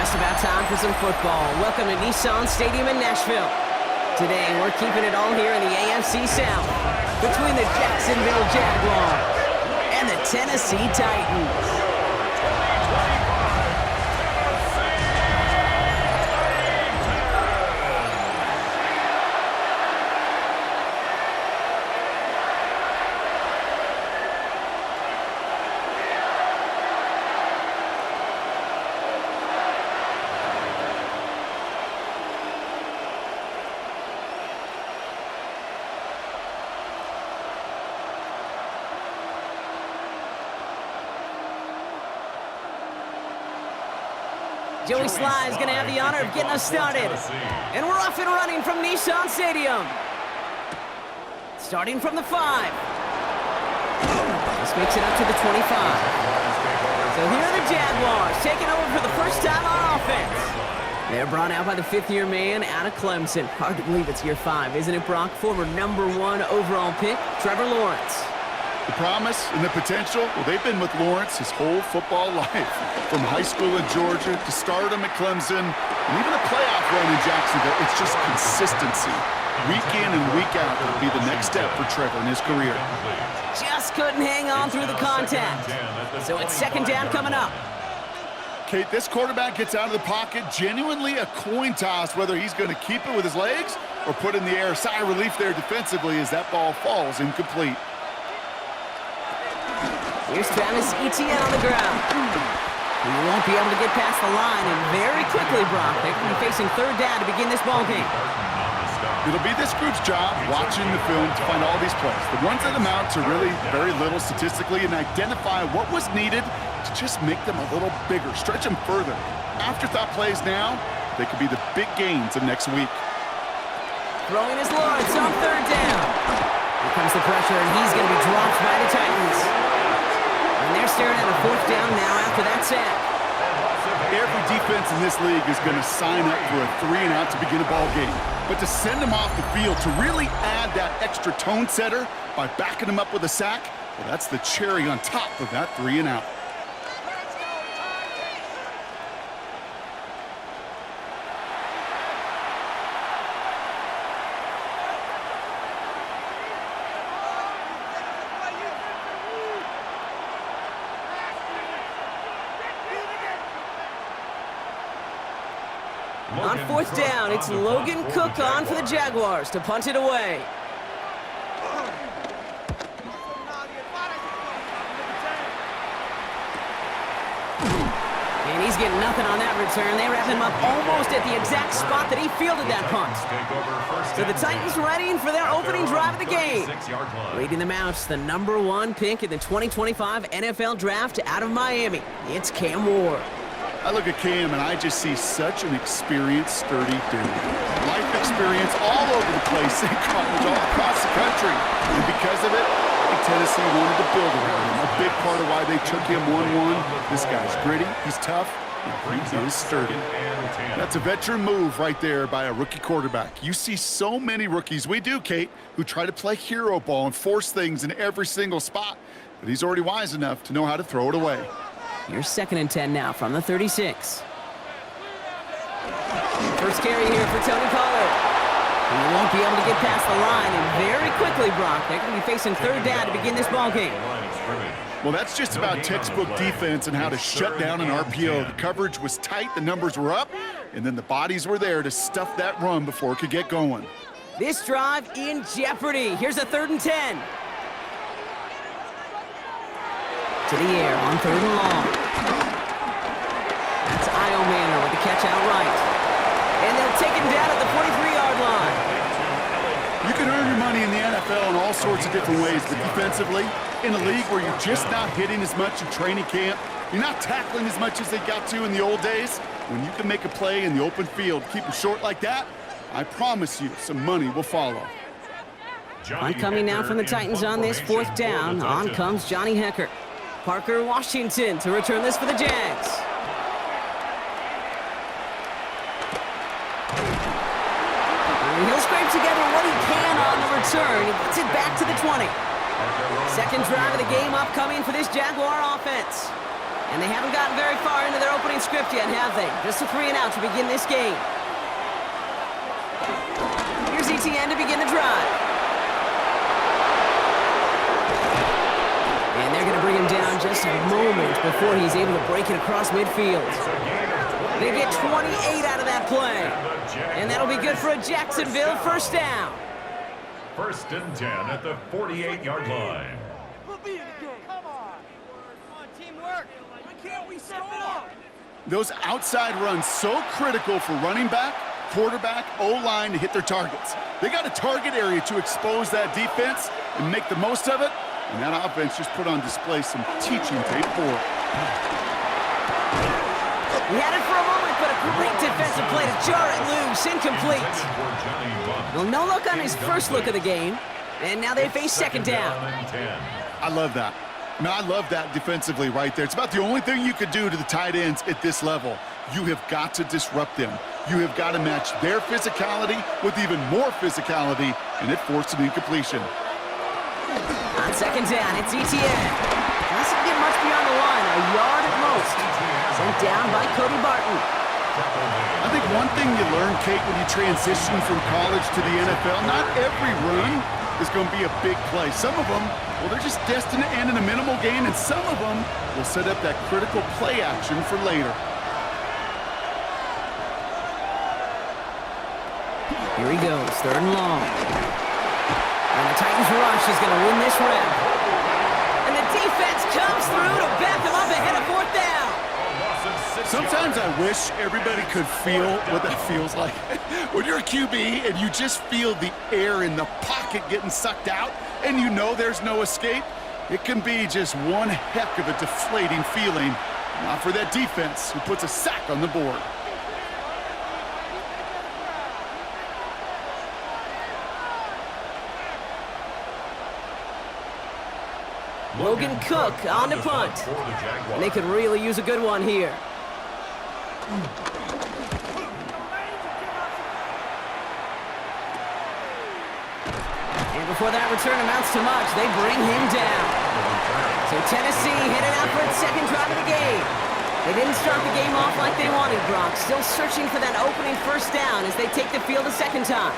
Just about time for some football. Welcome to Nissan Stadium in Nashville. Today, we're keeping it all here in the AFC South between the Jacksonville Jaguars and the Tennessee Titans. Joey Sly is going to have the honor of getting us started. And we're off and running from Nissan Stadium. Starting from the 5. This makes it up to the 25. So here are the Jaguars taking over for the first time on offense. They're brought out by the fifth-year man out of Clemson. Hard to believe it's year 5, isn't it, Brock? Former #1 overall pick, Trevor Lawrence. The promise and the potential, well, they've been with Lawrence his whole football life. From high school in Georgia to stardom at Clemson, and even a playoff run in Jacksonville, it's just consistency. Week in and week out will be the next step for Trevor in his career. Just couldn't hang on through the contact. So it's second down coming up. Kate, this quarterback gets out of the pocket, genuinely a coin toss whether he's going to keep it with his legs or put in the air. Sigh of relief there defensively as that ball falls incomplete. Here's Travis Etienne on the ground. He won't be able to get past the line, and very quickly, Brock, they're going to be facing third down to begin this ballgame. It'll be this group's job watching the film to find all these plays. The ones that amount to really very little statistically and identify what was needed to just make them a little bigger, stretch them further. Afterthought plays now, they could be the big gains of next week. Throwing his Lawrence on third down. Here comes the pressure, and he's going to be dropped by the Titans. And they're staring at a fourth down now after that sack. Every defense in this league is going to sign up for a 3-and-out to begin a ball game. But to send them off the field, to really add that extra tone setter by backing them up with a sack, well, that's the cherry on top of that 3-and-out. On fourth down, it's Logan Cook on for the Jaguars to punt it away. And he's getting nothing on that return. They wrap him up almost at the exact spot that he fielded that punt. So the Titans readying for their opening drive of the game. Leading them out, the #1 pick in the 2025 NFL Draft out of Miami. It's Cam Ward. I look at Cam and I just see such an experienced, sturdy dude. Life experience all over the place in college, all across the country. And because of it, Tennessee wanted to build around him. A big part of why they took him 1-1. This guy's gritty, he's tough, and he is sturdy. That's a veteran move right there by a rookie quarterback. You see so many rookies, we do, Kate, who try to play hero ball and force things in every single spot. But he's already wise enough to know how to throw it away. Here's 2nd and 10 now from the 36. First carry here for Tony Pollard. He won't be able to get past the line, and very quickly, Brock, they're going to be facing third down to begin this ballgame. Well, that's just about textbook defense and how to shut down an RPO. The coverage was tight, the numbers were up, and then the bodies were there to stuff that run before it could get going. This drive in jeopardy. Here's a 3rd and 10. To the air on 3rd and long. That's Io Manor with the catch outright. And they'll take him down at the 43-yard line. You can earn your money in the NFL in all sorts of different ways, but defensively, in a league where you're just not hitting as much in training camp, you're not tackling as much as they got to in the old days, when you can make a play in the open field, keep them short like that, I promise you some money will follow. Coming now from the Titans on this 4th down. On comes Johnny Hekker. Parker Washington to return this for the Jags. And he'll scrape together what he can on the return. He gets it back to the 20. Second drive of the game upcoming for this Jaguar offense. And they haven't gotten very far into their opening script yet, have they? Just a 3 and out to begin this game. Here's ETN to begin the drive. And they're going to bring him down just a moment before he's able to break it across midfield. They get 28 out of that play. And that'll be good for a Jacksonville first down. 1st and 10 at the 48-yard line. We'll be in the game. Come on. Come on, teamwork. Why can't we set up? Those outside runs so critical for running back, quarterback, O-line to hit their targets. They got a target area to expose that defense and make the most of it. And that offense just put on display some teaching tape for it. He had it for a moment, but a great defensive play to jar it loose. Incomplete. Well, no look on his first look of the game. And now they face 2nd down. I love that. No, I love that defensively right there. It's about the only thing you could do to the tight ends at this level. You have got to disrupt them. You have got to match their physicality with even more physicality, and it forced an incompletion. On 2nd down, it's ETN. Doesn't get much beyond the line, a yard at most. Sent down by Cody Barton. I think one thing you learn, Kate, when you transition from college to the NFL, not every run is going to be a big play. Some of them, well, they're just destined to end in a minimal gain, and some of them will set up that critical play action for later. Here he goes, 3rd and long. And the Titans rush is going to win this rep. And the defense comes through to back them up ahead of 4th down. Sometimes I wish everybody could feel what that feels like. When you're a QB and you just feel the air in the pocket getting sucked out and you know there's no escape, it can be just one heck of a deflating feeling. Not for that defense who puts a sack on the board. Logan Cook on the punt. And they could really use a good one here. And before that return amounts to much, they bring him down. So Tennessee headed out for its 2nd drive of the game. They didn't start the game off like they wanted, Brock. Still searching for that opening 1st down as they take the field a 2nd time.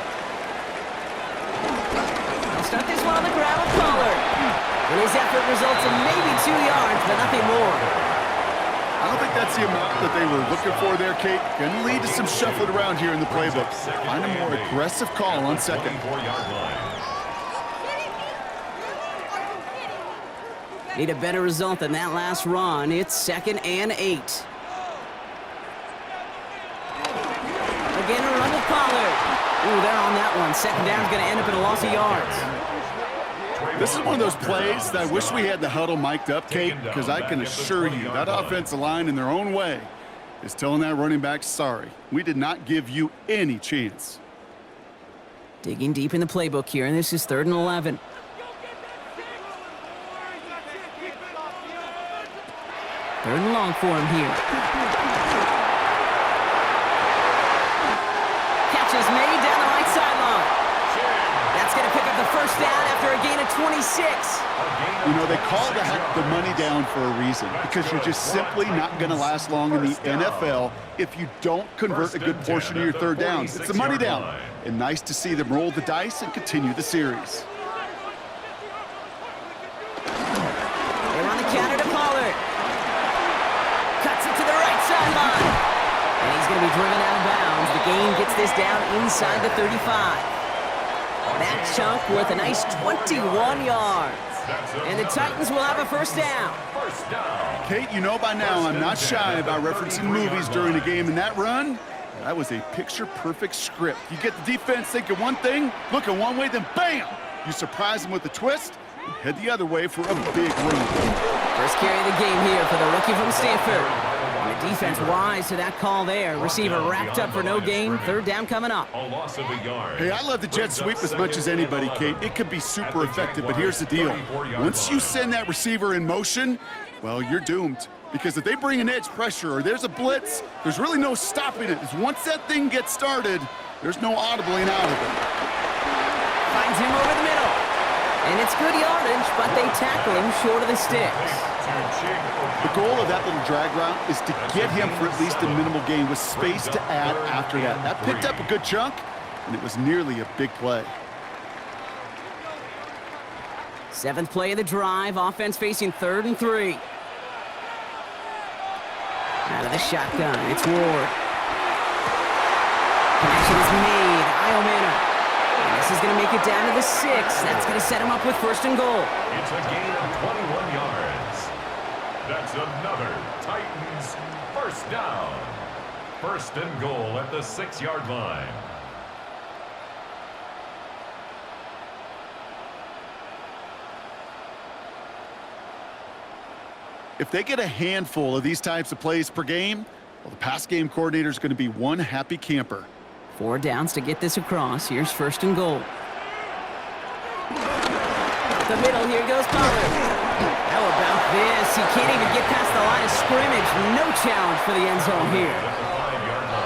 They'll start this one on the ground with Pollard. And his effort results in maybe 2 yards, but nothing more. I don't think that's the amount that they were looking for there, Kate. Going to lead to some shuffling around here in the playbook. Find a more aggressive call on 2nd. Need a better result than that last run. It's 2nd and 8. Again, a run with Pollard. Ooh, they're on that one. 2nd down's going to end up in a loss of yards. This is one of those plays that I wish we had the huddle mic'd up, Kate, because I can assure you that offensive line in their own way is telling that running back, sorry, we did not give you any chance. Digging deep in the playbook here, and this is 3rd and 11. Third and long for him here. Catch is made down the right sideline. That's going to pick up the 1st down after a gain of 26. You know, they call that the money down for a reason, because you're just simply not going to last long in the NFL if you don't convert a good portion of your 3rd downs. It's the money down. And nice to see them roll the dice and continue the series. They're on the counter to Pollard. Cuts it to the right sideline. And he's going to be driven out of bounds. The gain gets this down inside the 35. That chunk worth a nice 21 yards. And the Titans will have a 1st down. Kate, you know by now I'm not shy about referencing movies during a game, and that run, that was a picture-perfect script. You get the defense thinking one thing, looking one way, then bam! You surprise them with a twist and head the other way for a big run. First carry of the game here for the rookie from Stanford. And the defense wise to that call there. Receiver wrapped up for no gain. 3rd down coming up. Hey, I love the jet sweep as much as anybody, Kate. It can be super effective, but here's the deal. Once you send that receiver in motion, well, you're doomed. Because if they bring an edge pressure or there's a blitz, there's really no stopping it. Once that thing gets started, there's no audibling out of it. Finds him over the middle. And it's good yardage, but they tackle him short of the sticks. The goal of that little drag route is to get him for at least a minimal gain with space to add after that. That picked up a good chunk, and it was nearly a big play. 7th play of the drive, offense facing 3rd and 3. Out of the shotgun, it's Ward. Connection is made, Iomana. And this is going to make it down to the 6. That's going to set him up with 1st and goal. It's a gain of 21 yards. That's another Titans 1st down. 1st and goal at the 6-yard line. If they get a handful of these types of plays per game, well, the pass game coordinator is going to be one happy camper. 4 downs to get this across. Here's 1st and goal. The middle, here goes Pollard. How about this? He can't even get past the line of scrimmage. No challenge for the end zone here.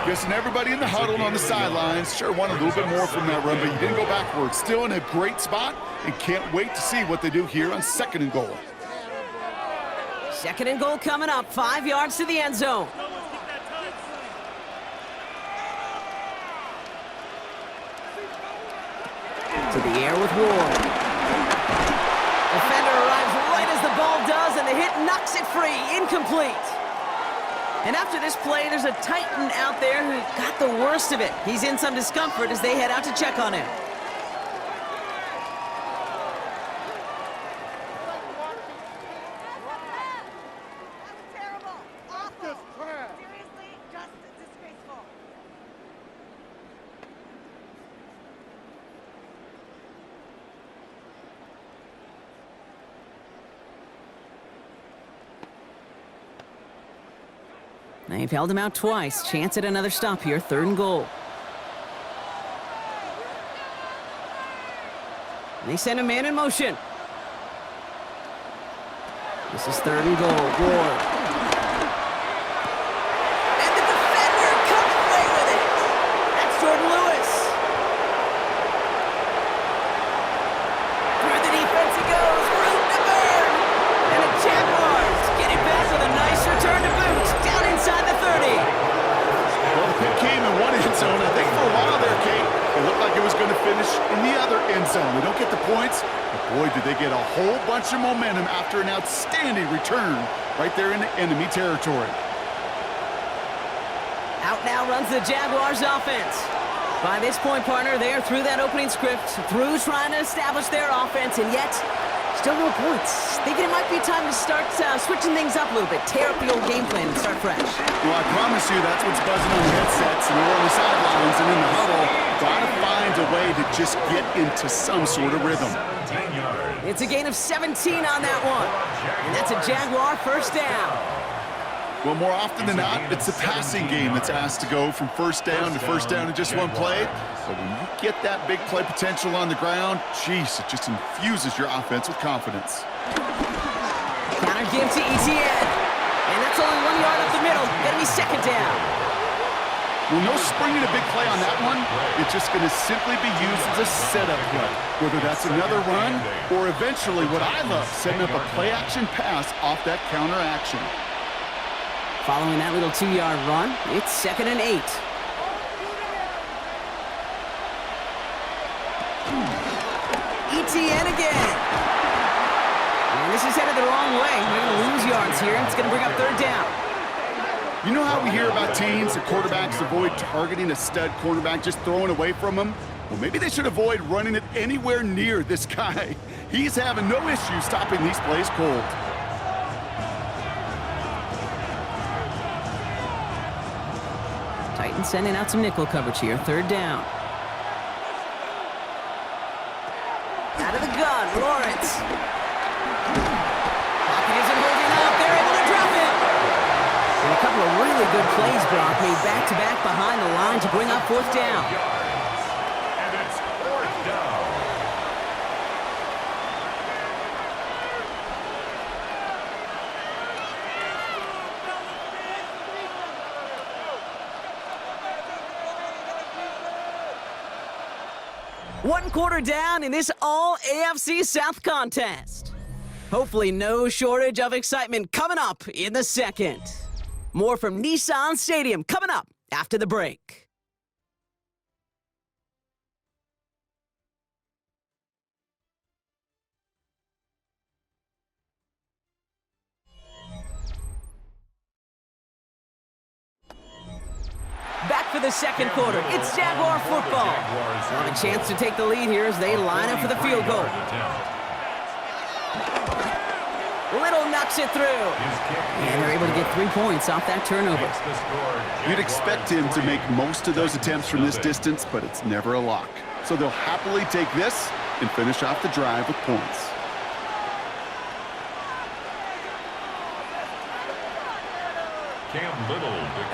Guessing everybody in the huddle and on the sidelines sure wanted a little bit more from that run, but you didn't go backwards. Still in a great spot and can't wait to see what they do here on 2nd and goal. 2nd and goal coming up. 5 yards to the end zone. To the air with Ward. Defender arrives right as the ball does, and the hit knocks it free. Incomplete. And after this play, there's a Titan out there who got the worst of it. He's in some discomfort as they head out to check on him. They've held him out twice. Chance at another stop here. 3rd and goal. They send a man in motion. This is 3rd and goal. Ward. And the defender comes away with it. That's Jordan Lewis. Through the defense he goes. Root to burn. And the Jaguars get it back with a nice return to boot. Down inside the 30. Well, the pick came in one end zone. I think for a while there, Kate, it looked like it was going to finish in the other end zone. They don't get the points, but boy, did they get a whole bunch of momentum after an outstanding return right there in the enemy territory. Out now runs the Jaguars offense. By this point, partner, they are through that opening script, through trying to establish their offense, and yet still no points. Thinking it might be time to start switching things up a little bit, tear up the old game plan and start fresh. Well, I promise you that's what's buzzing on the headsets and we're on the sidelines and in the huddle. Gotta find a way to just get into some sort of rhythm. It's a gain of 17 on that one. And that's a Jaguar 1st down. Well, more often than not, it's the passing game that's asked to go from 1st down to 1st down in just one play. But when you get that big play potential on the ground, geez, it just infuses your offense with confidence. Counter give to ETN. And that's only 1 yard up the middle. Gonna be 2nd down. Well, no springing a big play on that one. It's just going to simply be used as a setup play, whether that's another run or eventually what I love, setting up a play-action pass off that counter action. Following that little 2-yard run, it's 2nd and 8. ETN again. And this is headed the wrong way. They're going to lose yards here, and it's going to bring up 3rd down. You know how we hear about teams that quarterbacks avoid targeting a stud cornerback, just throwing away from him? Well, maybe they should avoid running it anywhere near this guy. He's having no issue stopping these plays cold. Titans sending out some nickel coverage here. 3rd down. Out of the gun, Lawrence. Pocket isn't holding up. They're able to drop him. And a couple of really good plays, Brock, made back-to-back behind the line to bring up 4th down. And it's 4th down. One quarter down in this all-AFC South contest. Hopefully no shortage of excitement coming up in the second. More from Nissan Stadium coming up after the break. Back for the second quarter. It's Jaguar football. They'll have a chance to take the lead here as they line up for the field goal. Little knocks it through. And they're able to get 3 points off that turnover. You'd expect him to make most of those attempts from this distance, but it's never a lock. So they'll happily take this and finish off the drive with points.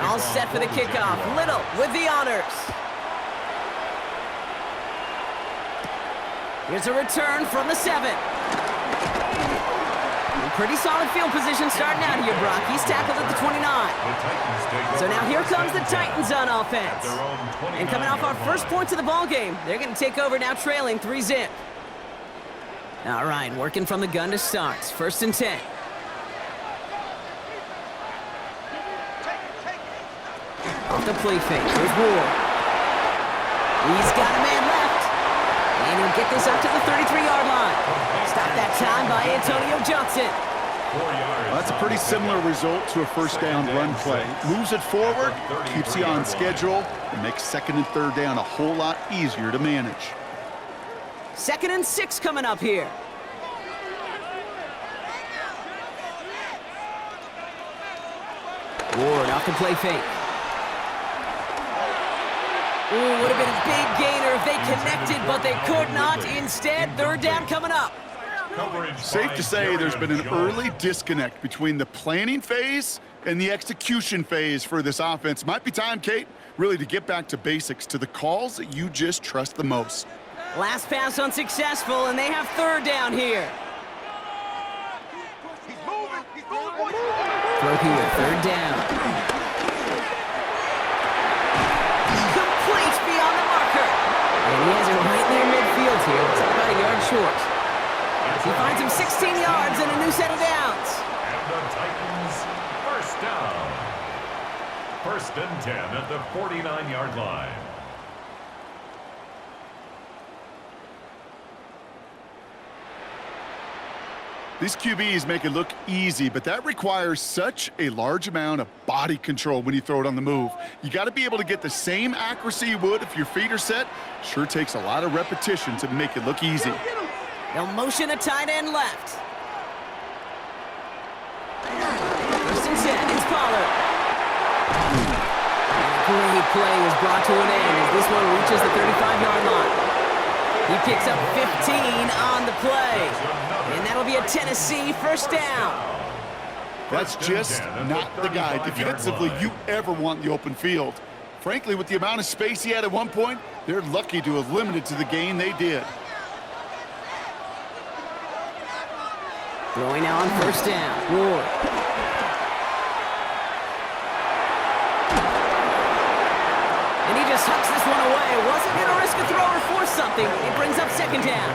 All set for the kickoff. Little with the honors. Here's a return from the 7. Pretty solid field position starting out here, Brock. He's tackled at the 29. So now here comes the Titans on offense. And coming off our first points of the ball game, they're going to take over now trailing 3-zip. All right, working from the gun to start. 1st and 10. Off the play fake. Here's Ward. He's got a man left. And he'll get this up to the 33-yard line. Stop that time by Antonio Johnson. Well, that's a pretty similar result to a first down run play. Moves it forward, keeps you on schedule, and makes 2nd and 3rd down a whole lot easier to manage. 2nd and 6 coming up here. Ward off the play fake. Ooh, would have been a big gainer if they connected, but they could not. Instead, 3rd down coming up. Safe to say there's been an early disconnect between the planning phase and the execution phase for this offense. Might be time, Kate, really to get back to basics, to the calls that you just trust the most. Last pass unsuccessful, and they have 3rd down here. Throw here, 3rd down. Complete beyond the marker. And he has it right near midfield here. It's about a yard short. He finds him 16 yards and a new set of downs. And the Titans, 1st down. 1st and 10 at the 49-yard line. These QBs make it look easy, but that requires such a large amount of body control when you throw it on the move. You got to be able to get the same accuracy you would if your feet are set. Sure takes a lot of repetition to make it look easy. They'll motion a tight end left. 1st and 10, it's Pollard. Great play is brought to an end as this one reaches the 35-yard line. He picks up 15 on the play. And that'll be a Tennessee 1st down. That's just not the guy defensively you ever want in the open field. Frankly, with the amount of space he had at one point, they're lucky to have limited to the gain they did. Throwing now on 1st down. Ward. And he just hucks this one away. Wasn't going to risk a throw or force something. It brings up 2nd down.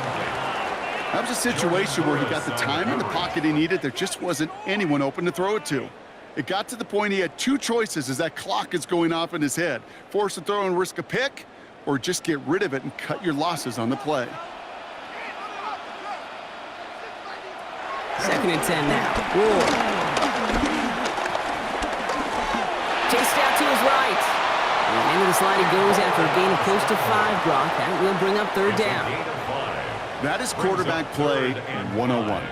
That was a situation where he got the time in the pocket he needed. There just wasn't anyone open to throw it to. It got to the point he had 2 choices as that clock is going off in his head. Force a throw and risk a pick, or just get rid of it and cut your losses on the play. 2nd and 10 now. Ward. Chased out to his right. And into the slide he goes after a gain of close to 5, Brock. That will bring up 3rd down. That is quarterback play 101.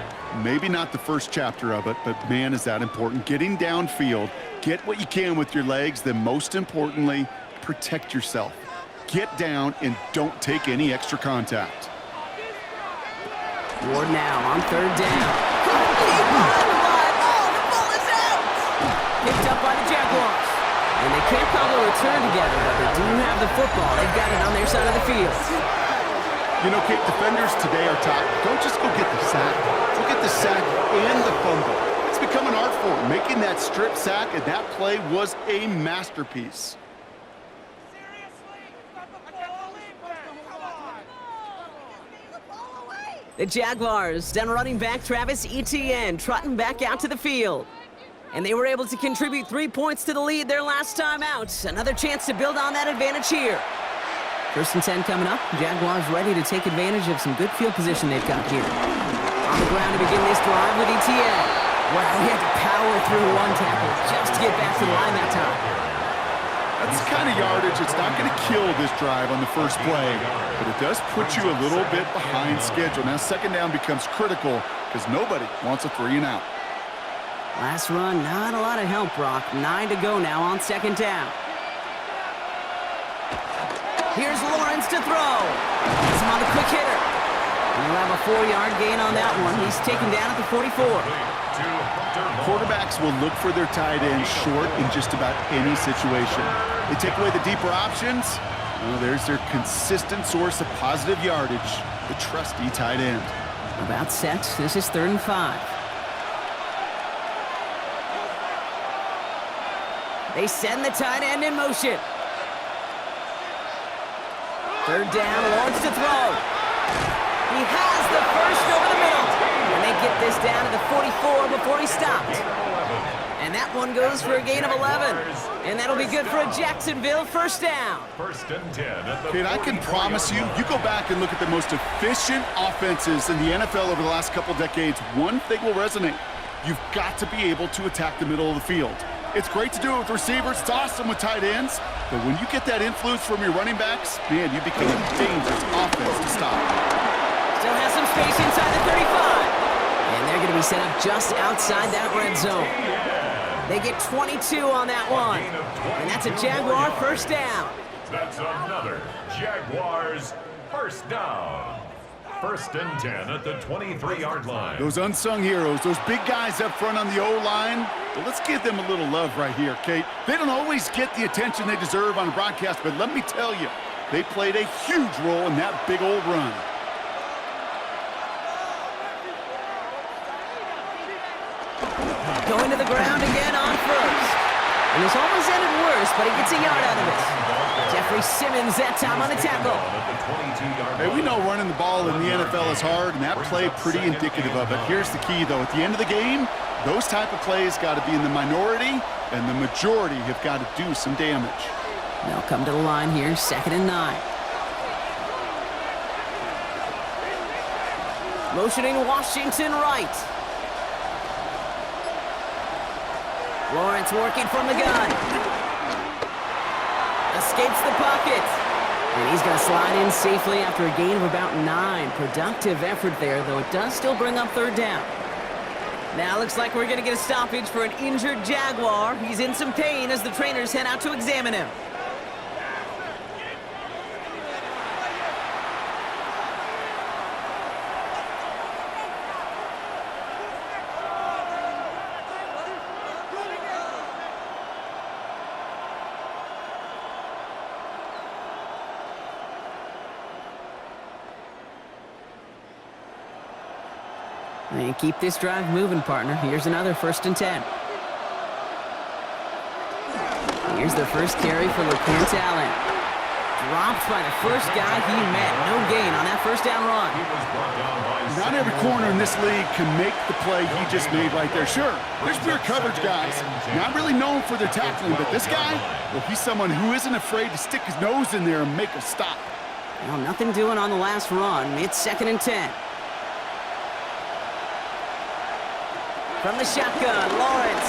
Maybe not the first chapter of it, but man, is that important. Getting downfield, get what you can with your legs, then most importantly, protect yourself. Get down and don't take any extra contact. Ward now on 3rd down. Deep behind the line. Oh, the ball is out! Picked up by the Jaguars. And they can't call the return together, but they do have the football. They've got it on their side of the field. You know, Kate, defenders today are taught, don't just go get the sack. Go get the sack and the fumble. It's become an art form, making that strip sack, and that play was a masterpiece. The Jaguars send running back Travis Etienne trotting back out to the field. And they were able to contribute 3 points to the lead their last time out. Another chance to build on that advantage here. 1st and 10 coming up. Jaguars ready to take advantage of some good field position they've got here. On the ground to begin this drive with Etienne. Wow, he had to power through one tackle just to get back to the line that time. That's the kind of yardage it's not going to kill this drive on the first play, but it does put you a little bit behind schedule. Now 2nd down becomes critical because nobody wants a 3 and out. Last run, not a lot of help, Brock. 9 to go now on 2nd down. Here's Lawrence to throw. Gets him on the quick hitter. And he'll have a 4-yard gain on that one. He's taken down at the 44. Quarterbacks will look for their tight end short in just about any situation. They take away the deeper options. Well, there's their consistent source of positive yardage, the trusty tight end. About set. This is 3rd and 5. They send the tight end in motion. 3rd down, Lawrence to throw. He has the first over the middle. And they get this down to the 44 before he stopped. And that one goes for a gain of 11. And that'll be good for a Jacksonville 1st down. 1st and 10 at the Kate, I can promise you, you go back and look at the most efficient offenses in the NFL over the last couple decades, one thing will resonate. You've got to be able to attack the middle of the field. It's great to do it with receivers. It's awesome with tight ends. But when you get that influence from your running backs, man, you become a dangerous offense to stop. Still has some space inside the 35. And they're going to be set up just outside that red zone. They get 22 on that one. And that's a Jaguar 1st down. That's another Jaguars 1st down. 1st and 10 at the 23-yard line. Those unsung heroes, those big guys up front on the O-line, well, let's give them a little love right here, Kate. They don't always get the attention they deserve on a broadcast, but let me tell you, they played a huge role in that big old run. Going to the ground again on 1st. And this almost ended worse, but he gets a yard out of it. Jeffrey Simmons that time on the tackle. Hey, we know running the ball in the NFL is hard, and that play pretty indicative of it. Here's the key, though. At the end of the game, those type of plays got to be in the minority, and the majority have got to do some damage. They'll come to the line here, 2nd and 9. Motioning Washington right. Lawrence working from the gun. Escapes the pocket. And he's going to slide in safely after a gain of about 9. Productive effort there, though it does still bring up 3rd down. Now looks like we're going to get a stoppage for an injured Jaguar. He's in some pain as the trainers head out to examine him. And keep this drive moving, partner. Here's another 1st and 10. Here's the first carry for LeQuint Allen. Dropped by the first guy he met. No gain on that 1st down run. Not every corner in this league can make the play he just made right there. Sure, there's pure coverage guys. Not really known for their tackling, but this guy, well, he's someone who isn't afraid to stick his nose in there and make a stop. Well, nothing doing on the last run. It's 2nd and 10. From the shotgun, Lawrence.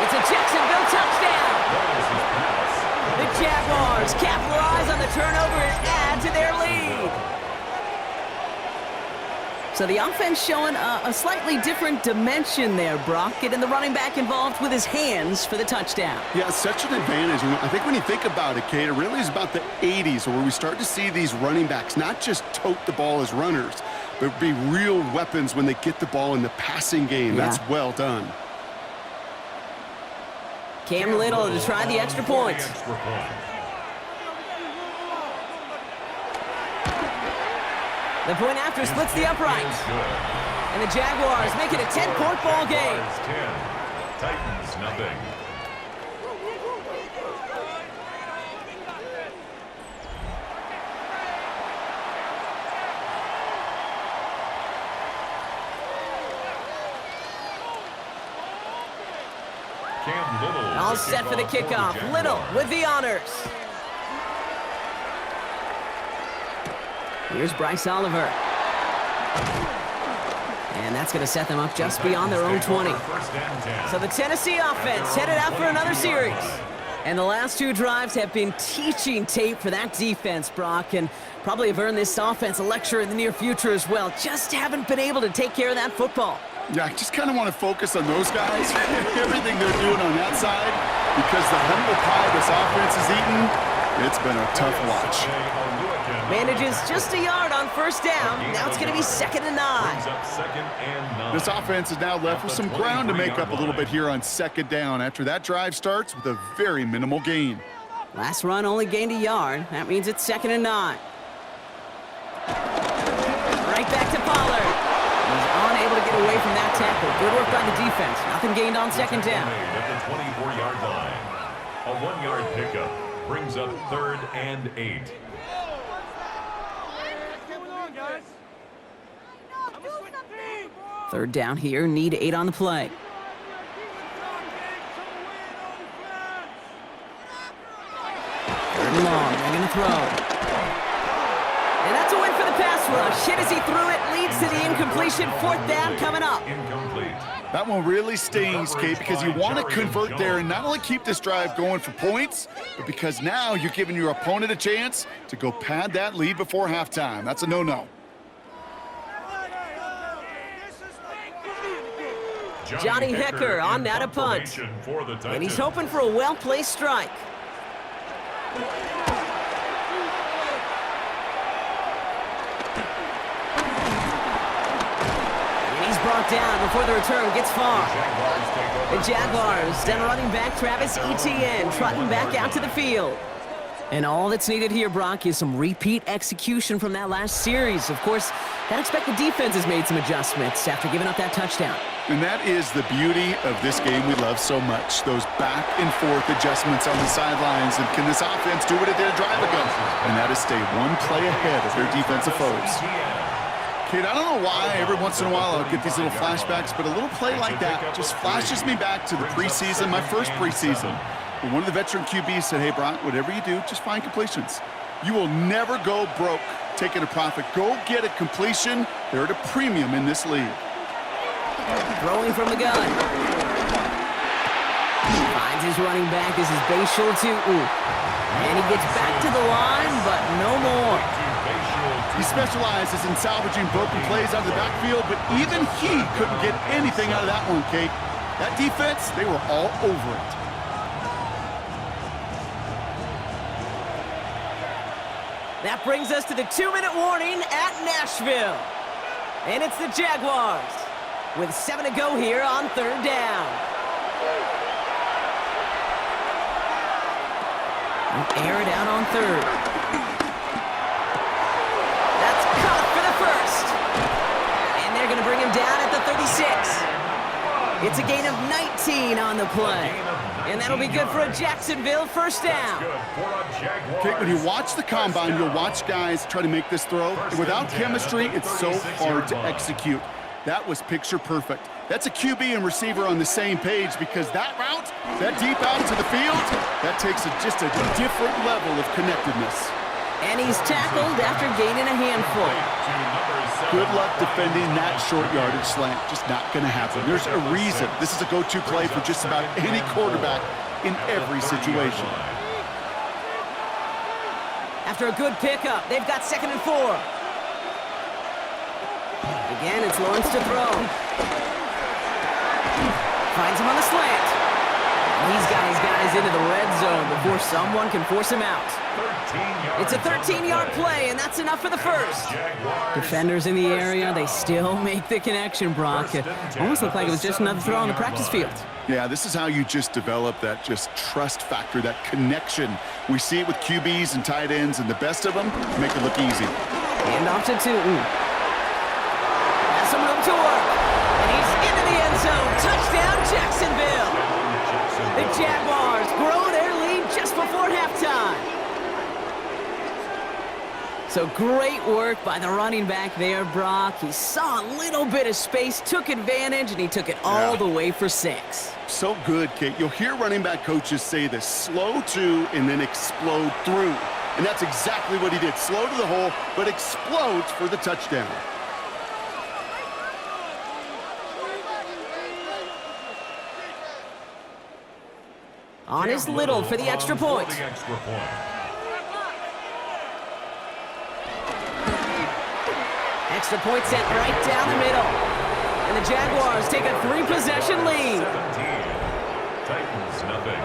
It's a Jacksonville touchdown. The Jaguars capitalize on the turnover and add to their lead. So the offense showing a slightly different dimension there, Brock, getting the running back involved with his hands for the touchdown. Yeah, it's such an advantage. I think when you think about it, Kate, it really is about the 80s where we start to see these running backs not just tote the ball as runners, but be real weapons when they get the ball in the passing game. Yeah. That's well done. Cam Little to try the extra point. The point after splits the upright. And the Jaguars make it a 10-point ball game. Titans, nothing. Cam Little. All set for the kickoff. Little with the honors. Here's Bryce Oliver. And that's going to set them up just beyond their own 20. So the Tennessee offense headed out for another series. And the last two drives have been teaching tape for that defense, Brock, and probably have earned this offense a lecture in the near future as well. Just haven't been able to take care of that football. Yeah, I just kind of want to focus on those guys, everything they're doing on that side, because the humble pie this offense has eaten, it's been a tough watch. Manages just a yard on first down. Now it's going to be 2nd and 9. This offense is now left with some ground to make up a little bit here on 2nd down after that drive starts with a very minimal gain. Last run only gained a yard. That means it's 2nd and 9. Right back to Pollard. He's unable to get away from that tackle. Good work by the defense. Nothing gained on 2nd down. At the 24-yard line. A 1-yard pickup brings up 3rd and 8. Third down here, need 8 on the play. Third and long, they're going to throw. And that's a win for the pass rush. Hit as he threw it, leads to the incompletion. 4th down coming up. Incomplete. That one really stings, Kate, because you want to convert there and not only keep this drive going for points, but because now you're giving your opponent a chance to go pad that lead before halftime. That's a no-no. Johnny Hecker on that a punt. And he's hoping for a well-placed strike. And he's brought down before the return gets far. The Jaguars send running back Travis Etienne trotting back out to the field. And all that's needed here, Brock, is some repeat execution from that last series. Of course, that expected defense has made some adjustments after giving up that touchdown. And that is the beauty of this game we love so much, those back and forth adjustments on the sidelines. And can this offense do what it did a drive ago? And that is stay one play ahead of their defensive foes. Kid, I don't know why every once in a while I'll get these little flashbacks, but a little play like that just flashes me back to the preseason, my first preseason. When one of the veteran QBs said, hey, Brock, whatever you do, just find completions. You will never go broke taking a profit. Go get a completion. They're at a premium in this league. Throwing from the gun. Finds his running back. This is Bashul to and he gets back to the line, but no more. He specializes in salvaging broken plays out of the backfield, but even he couldn't get anything out of that one, Kate. That defense, they were all over it. That brings us to the 2-minute warning at Nashville. And it's the Jaguars with 7 to go here on 3rd down. And air it out on 3rd. That's caught for the first. And they're going to bring him down at the 36. It's a gain of 19 on the play. And that'll be good for a Jacksonville 1st down. Okay, when you watch the combine, you'll watch guys try to make this throw. And without chemistry, it's so hard to execute. That was picture perfect. That's a QB and receiver on the same page because that route, that deep out to the field, that takes just a different level of connectedness. And he's tackled after gaining a handful. Good luck defending that short yardage slant. Just not going to happen. There's a reason. This is a go-to play for just about any quarterback in every situation. After a good pickup, they've got 2nd and 4. Again, it's Lawrence to throw. Finds him on the slant. He's got his guys into the red zone before someone can force him out. It's a 13-yard play, and that's enough for the first. Defenders in the area, they still make the connection, Brock. It almost looked like it was just another throw on the practice field. Yeah, this is how you just develop that just trust factor, that connection. We see it with QBs and tight ends, and the best of them make it look easy. Hand off to Tootin. Has some room to work. And he's into the end zone. Touchdown, Jacksonville. The Jaguars grow their lead just before halftime. So great work by the running back there, Brock. He saw a little bit of space, took advantage, and he took it all the way for 6. So good, Kate. You'll hear running back coaches say this: slow to and then explode through. And that's exactly what he did. Slow to the hole, but explodes for the touchdown. On is Little for the extra point. Extra point sent right down the middle. And the Jaguars take a 3-possession lead. 17. Titans, nothing.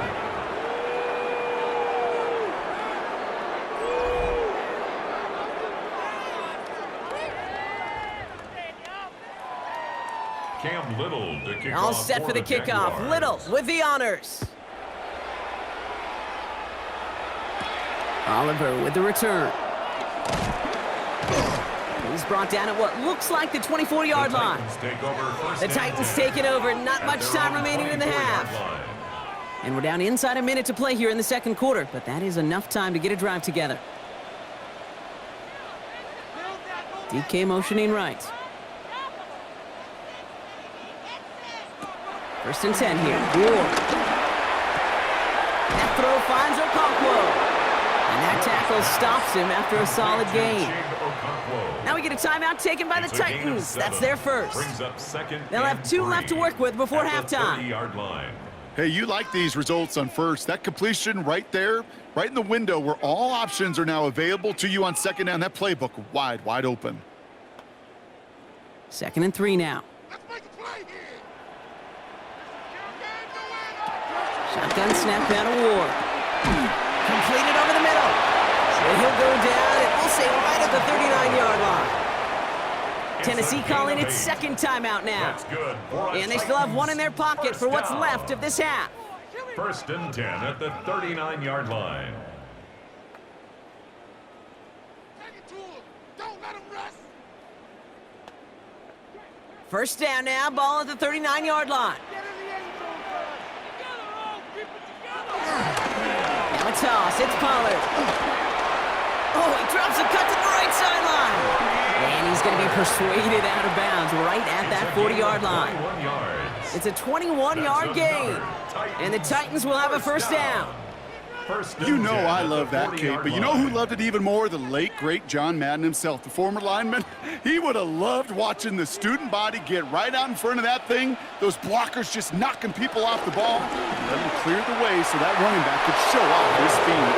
Cam Little to kick All off set for the kickoff. Jaguars. Little with the honors. Oliver with the return. He's brought down at what looks like the 24-yard line. The Titans take it over. Not much time remaining in the half. And we're down inside a minute to play here in the second quarter, but that is enough time to get a drive together. DK motioning right. 1st and 10 here. Ward. That throw finds Okonkwo. And that tackle stops him after a solid gain. Now we get a timeout taken by the Titans. That's their first. They'll have 2 left to work with before halftime. Hey, you like these results on first. That completion right there, right in the window where all options are now available to you on second down. That playbook wide open. 2nd and 3 now. Shotgun snap down to Ward. Completed over the middle. So he'll go down, and we'll say right at the 39-yard line. Tennessee calling its second timeout now. And they still have 1 in their pocket for what's left of this half. 1st and 10 at the 39-yard line. First down now, ball at the 39-yard line. Now a toss, it's Pollard. Oh, he drops a cut to the right sideline. And he's going to be persuaded out of bounds right at that 40-yard line. It's a 21-yard gain. And the Titans will have a first down. You know I love that, Kate, but you know who loved it even more? The late, great John Madden himself, the former lineman. He would have loved watching the student body get right out in front of that thing, those blockers just knocking people off the ball, and let him clear the way so that running back could show off his speed.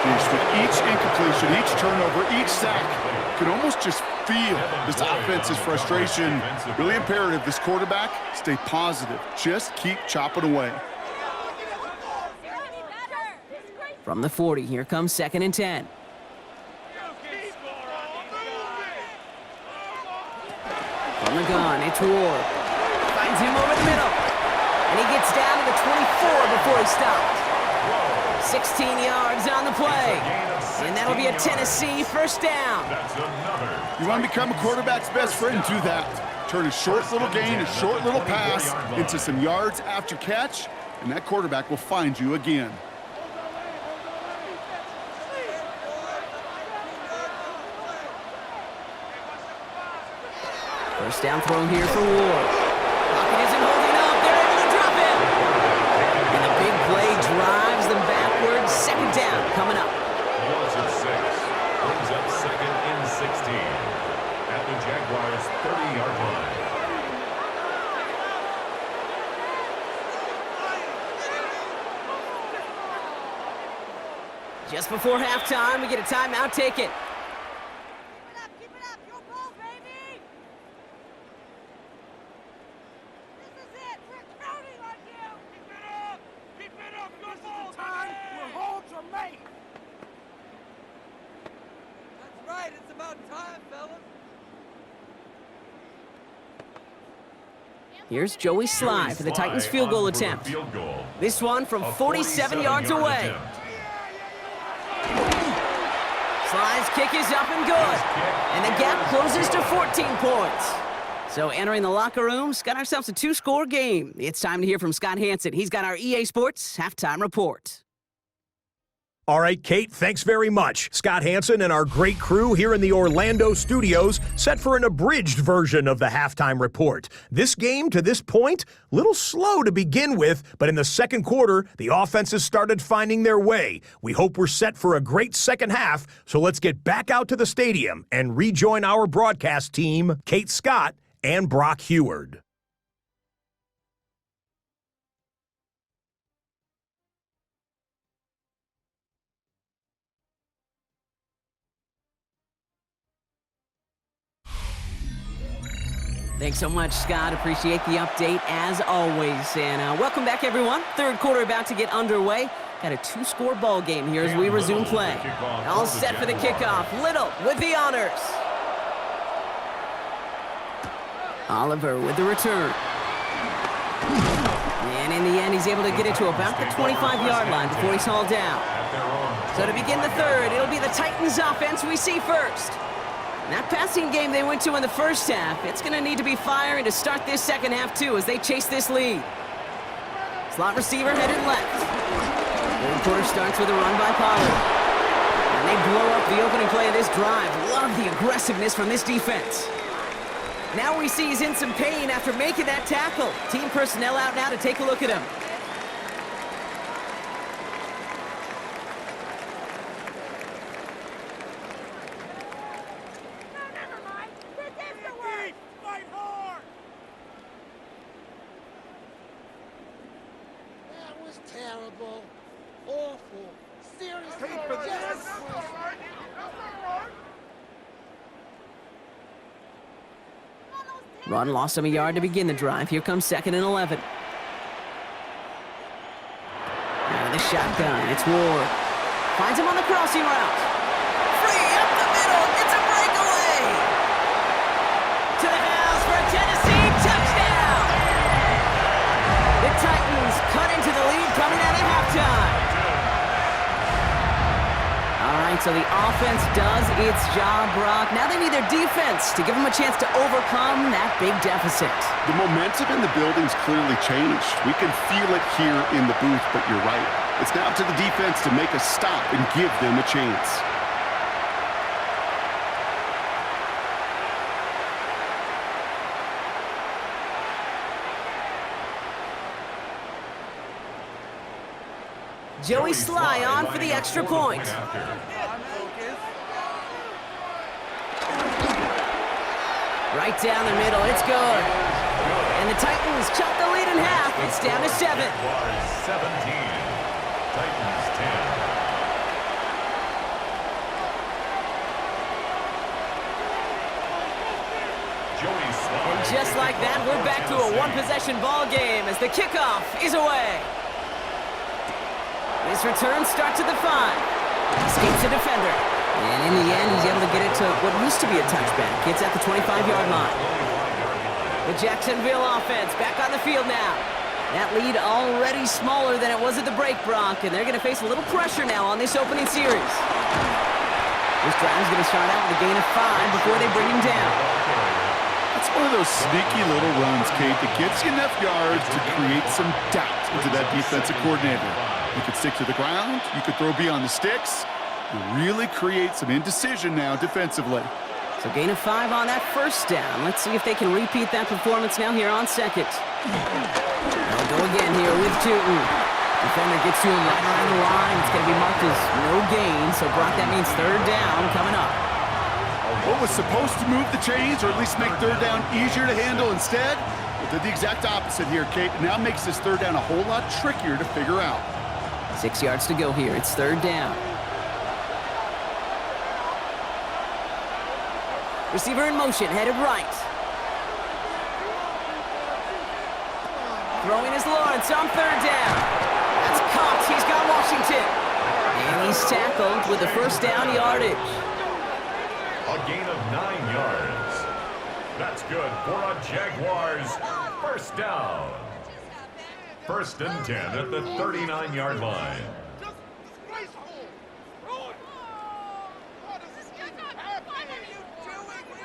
With each incompletion, each turnover, each sack, you can almost just feel this offense's frustration. Really imperative, this quarterback, stay positive. Just keep chopping away. From the 40, here comes 2nd and 10. From the gun, it's Ward. Finds him over the middle. And he gets down to the 24 before he stops. 16 yards on the play. And that'll be a Tennessee first down. You want to become a quarterback's best friend? Do that. Turn a short little gain, a short little pass into some yards after catch, and that quarterback will find you again. First down throw here for Ward. Pocket isn't holding up. They're able to drop him. And the big play drives them backwards. 2nd down coming up. Loss of 6. Brings up 2nd and 16. At the Jaguars' 30-yard line. Just before halftime, we get a timeout taken. Here's Joey Sly for the Titans field goal attempt. This one from 47 yards away. Sly's kick is up and good. And the gap closes to 14 points. So entering the locker rooms, got ourselves a 2-score game. It's time to hear from Scott Hansen. He's got our EA Sports halftime report. All right, Kate, thanks very much. Scott Hansen and our great crew here in the Orlando studios set for an abridged version of the halftime report. This game, to this point, a little slow to begin with, but in the second quarter, the offenses started finding their way. We hope we're set for a great second half, so let's get back out to the stadium and rejoin our broadcast team, Kate Scott and Brock Heward. Thanks so much, Scott. Appreciate the update, as always. And welcome back, everyone. Third quarter about to get underway. Got a two-score ball game here as we resume play. All set for the kickoff. Little with the honors. Oliver with the return. And in the end, he's able to get it to about the 25-yard line before he's hauled down. So to begin the third, it'll be the Titans offense we see first. That passing game they went to in the first half, it's going to need to be firing to start this second half, too, as they chase this lead. Slot receiver headed left. Third quarter starts with a run by Pollard. And they blow up the opening play of this drive. Love the aggressiveness from this defense. Now we see he's in some pain after making that tackle. Team personnel out now to take a look at him. Terrible, awful, seriously, Run lost him a yard to begin the drive. Here comes 2nd and 11. Out of the shotgun, it's Ward. Finds him on the crossing route. Free up the middle, it's a breakaway! To the house for a Tennessee touchdown! The Titans cut into the lead coming out of halftime. All right, so the offense does its job, Brock. Now they need their defense to give them a chance to overcome that big deficit. The momentum in the building's clearly changed. We can feel it here in the booth, but you're right. It's now up to the defense to make a stop and give them a chance. Joey Sly on for the extra point. Right down the middle, it's good. And the Titans chop the lead in half. It's down to 7. 17. Titans 10. And just like that, we're back to a one-possession ball game as the kickoff is away. This return starts at the 5. Escapes a defender. And in the end, he's able to get it to what used to be a touchback. It's at the 25-yard line. The Jacksonville offense back on the field now. That lead already smaller than it was at the break, Brock, and they're going to face a little pressure now on this opening series. This drive is going to start out with a gain of 5 before they bring him down. That's one of those sneaky little runs, Kate, that gets you enough yards to create some doubt into that defensive coordinator. You could stick to the ground, you could throw beyond the sticks, you really create some indecision now defensively. So gain of 5 on that first down. Let's see if they can repeat that performance now here on second. They'll go again here with Tootin. Defender gets to him right around the line. It's going to be marked as no gain, so Brock, that means third down coming up. What was supposed to move the chains, or at least make third down easier to handle instead, well, did the exact opposite here, Kate. It now makes this third down a whole lot trickier to figure out. 6 yards to go here. It's third down. Receiver in motion, headed right. Throwing is Lawrence on third down. That's caught. He's got Washington. And he's tackled with the first down yardage. A gain of 9 yards. That's good for a Jaguars first down. 1st and 10 at the 39-yard line.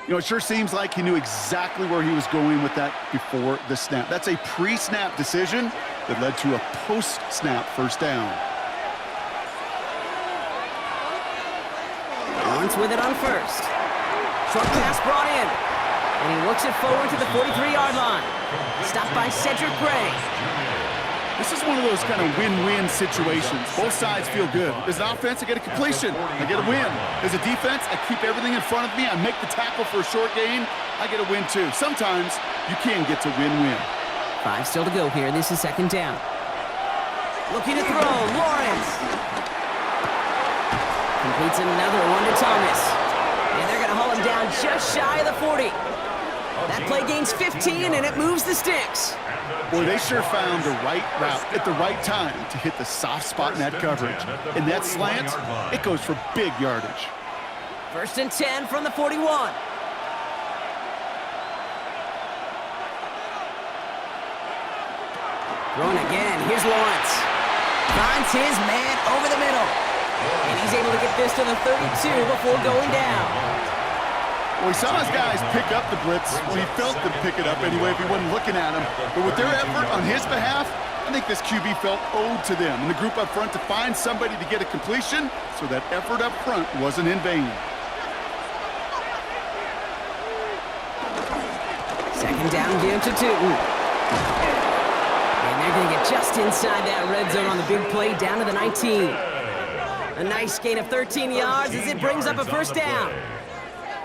You know, it sure seems like he knew exactly where he was going with that before the snap. That's a pre-snap decision that led to a post-snap first down. Giants with it on first. Short pass brought in. And he looks it forward to the 43-yard line. Stopped by Cedric Gray. This is one of those kind of win-win situations. Both sides feel good. As an offense, I get a completion. I get a win. As a defense, I keep everything in front of me. I make the tackle for a short gain. I get a win, too. Sometimes you can get to win-win. 5 still to go here. This is second down. Looking to throw. Lawrence. Completes another one to Thomas. And they're going to haul him down just shy of the 40. That play gains 15, and it moves the sticks. Boy, they sure found the right route at the right time to hit the soft spot in that coverage. And that slant, it goes for big yardage. First and 10 from the 41. Throwing again. Here's Lawrence. Finds his man over the middle. And he's able to get this to the 32 before going down. Well, he saw his guys pick up the blitz. Well, he felt them pick it up anyway if he wasn't looking at him. But with their effort on his behalf, I think this QB felt owed to them and the group up front to find somebody to get a completion, so that effort up front wasn't in vain. Second down, give to Tootin. And they're going to get just inside that red zone on the big play, down to the 19. A nice gain of 13 yards as it brings up a first down.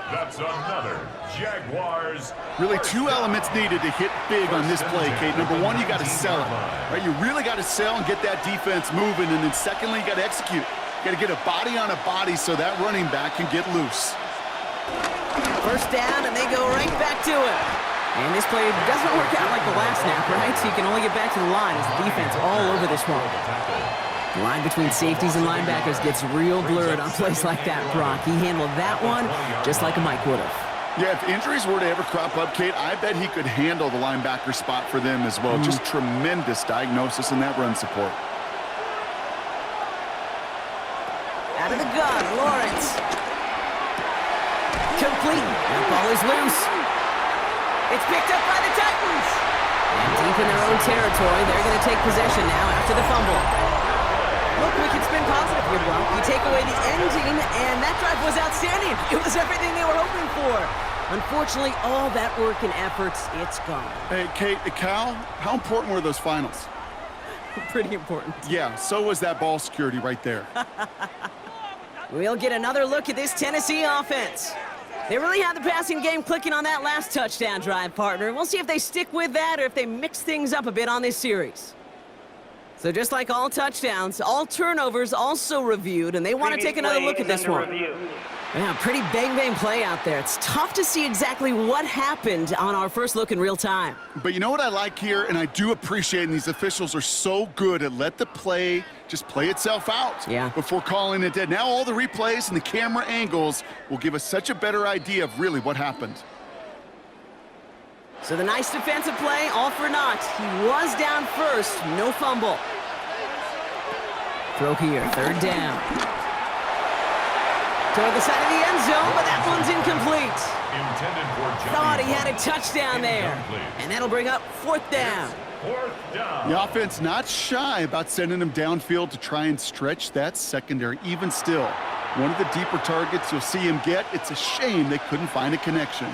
That's another Jaguars. Really, 2 elements needed to hit big on this play, Kate. Number 1, you got to sell it. Right? You really got to sell and get that defense moving. And then secondly, you got to execute. You got to get a body on a body so that running back can get loose. First down, and they go right back to it. And this play doesn't work out like the last snap, right? So you can only get back to the line as the defense all over this one. The line between safeties and linebackers gets real blurred on plays like that, Brock. He handled that one just like a Mike would have. Yeah, if injuries were to ever crop up, Kate, I bet he could handle the linebacker spot for them as well. Just tremendous diagnosis in that run support. Out of the gun, Lawrence. Complete. That ball is loose. It's picked up by the Titans. And deep in their own territory, they're going to take possession now after the fumble. Look, we can spin positive here, Brock. You take away the ending, and that drive was outstanding. It was everything they were hoping for. Unfortunately, all that work and efforts, it's gone. Hey, Kate, Cal, how important were those finals? Pretty important. Yeah, so was that ball security right there. We'll get another look at this Tennessee offense. They really had the passing game clicking on that last touchdown drive, partner. We'll see if they stick with that or if they mix things up a bit on this series. So just like all touchdowns, all turnovers also reviewed, and they want to take another look at this one. Yeah, pretty bang-bang play out there. It's tough to see exactly what happened on our first look in real time. But you know what I like here, and I do appreciate, and these officials are so good at let the play just play itself out before calling it dead. Now all the replays and the camera angles will give us such a better idea of really what happened. So the nice defensive play, all for naught. He was down first, no fumble. Throw here, third down. Toward the side of the end zone, but that one's incomplete. Thought he had a touchdown there. And that'll bring up fourth down. The offense not shy about sending him downfield to try and stretch that secondary. Even still, one of the deeper targets you'll see him get. It's a shame they couldn't find a connection.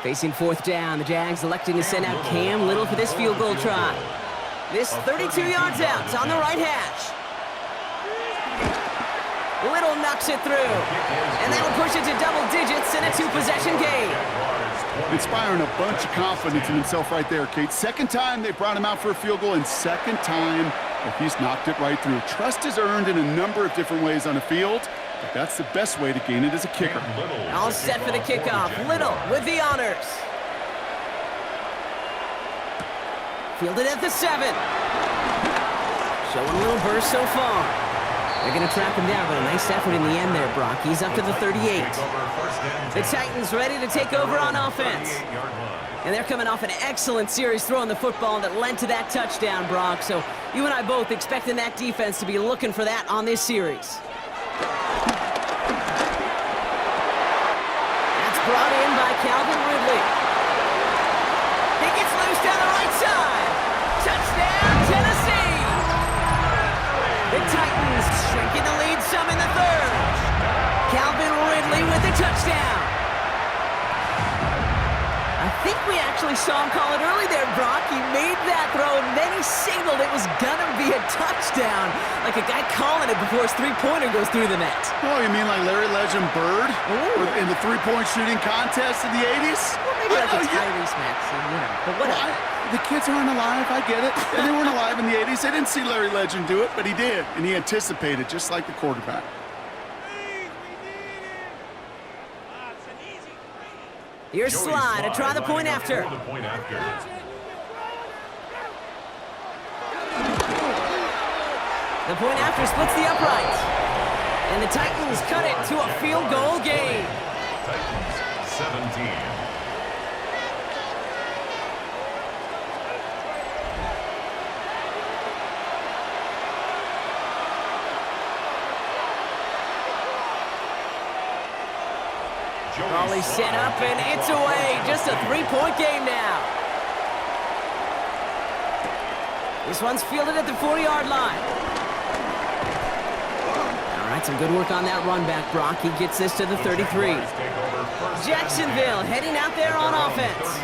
Facing fourth down, the Jags electing to send out Cam Little for this field goal try. This 32 yards out, it's on the right hash. Little knocks it through, and that'll push it to double digits in a 2-possession game. Inspiring a bunch of confidence in himself right there, Kate. Second time they brought him out for a field goal, and second time that he's knocked it right through. Trust is earned in a number of different ways on the field, but that's the best way to gain it as a kicker. All set for the kickoff. Little with the honors. Fielded at the 7. Showing a little burst so far. They're going to track him down, but a nice effort in the end there, Brock. He's up to the 38. The Titans ready to take over on offense. And they're coming off an excellent series throwing the football that led to that touchdown, Brock. So you and I both expecting that defense to be looking for that on this series. That's brought in by Calvin Ridley. He gets loose down the right side. Touchdown, Tennessee! The Titans shrinking the lead some in the third. touchdown. I think we actually saw him call it early there, Brock. He made that throw, and then he signaled it was gonna be a touchdown. Like a guy calling it before his three-pointer goes through the net. Oh, you mean like Larry Legend Bird in the three-point shooting contest in the 80s? Well, maybe like a Tyrese Maxey, but whatever. The kids aren't alive, I get it. And they weren't alive in the 80s. They didn't see Larry Legend do it, but he did. And he anticipated, just like the quarterback. Here's Slide to try the point after. The point after splits the uprights. And the Titans cut it to a field goal game. Titans 17. Raleigh set up, and it's away. Just a three-point game now. This one's fielded at the 40-yard line. All right, some good work on that run back, Brock. He gets this to the 33. Jacksonville heading out there on offense.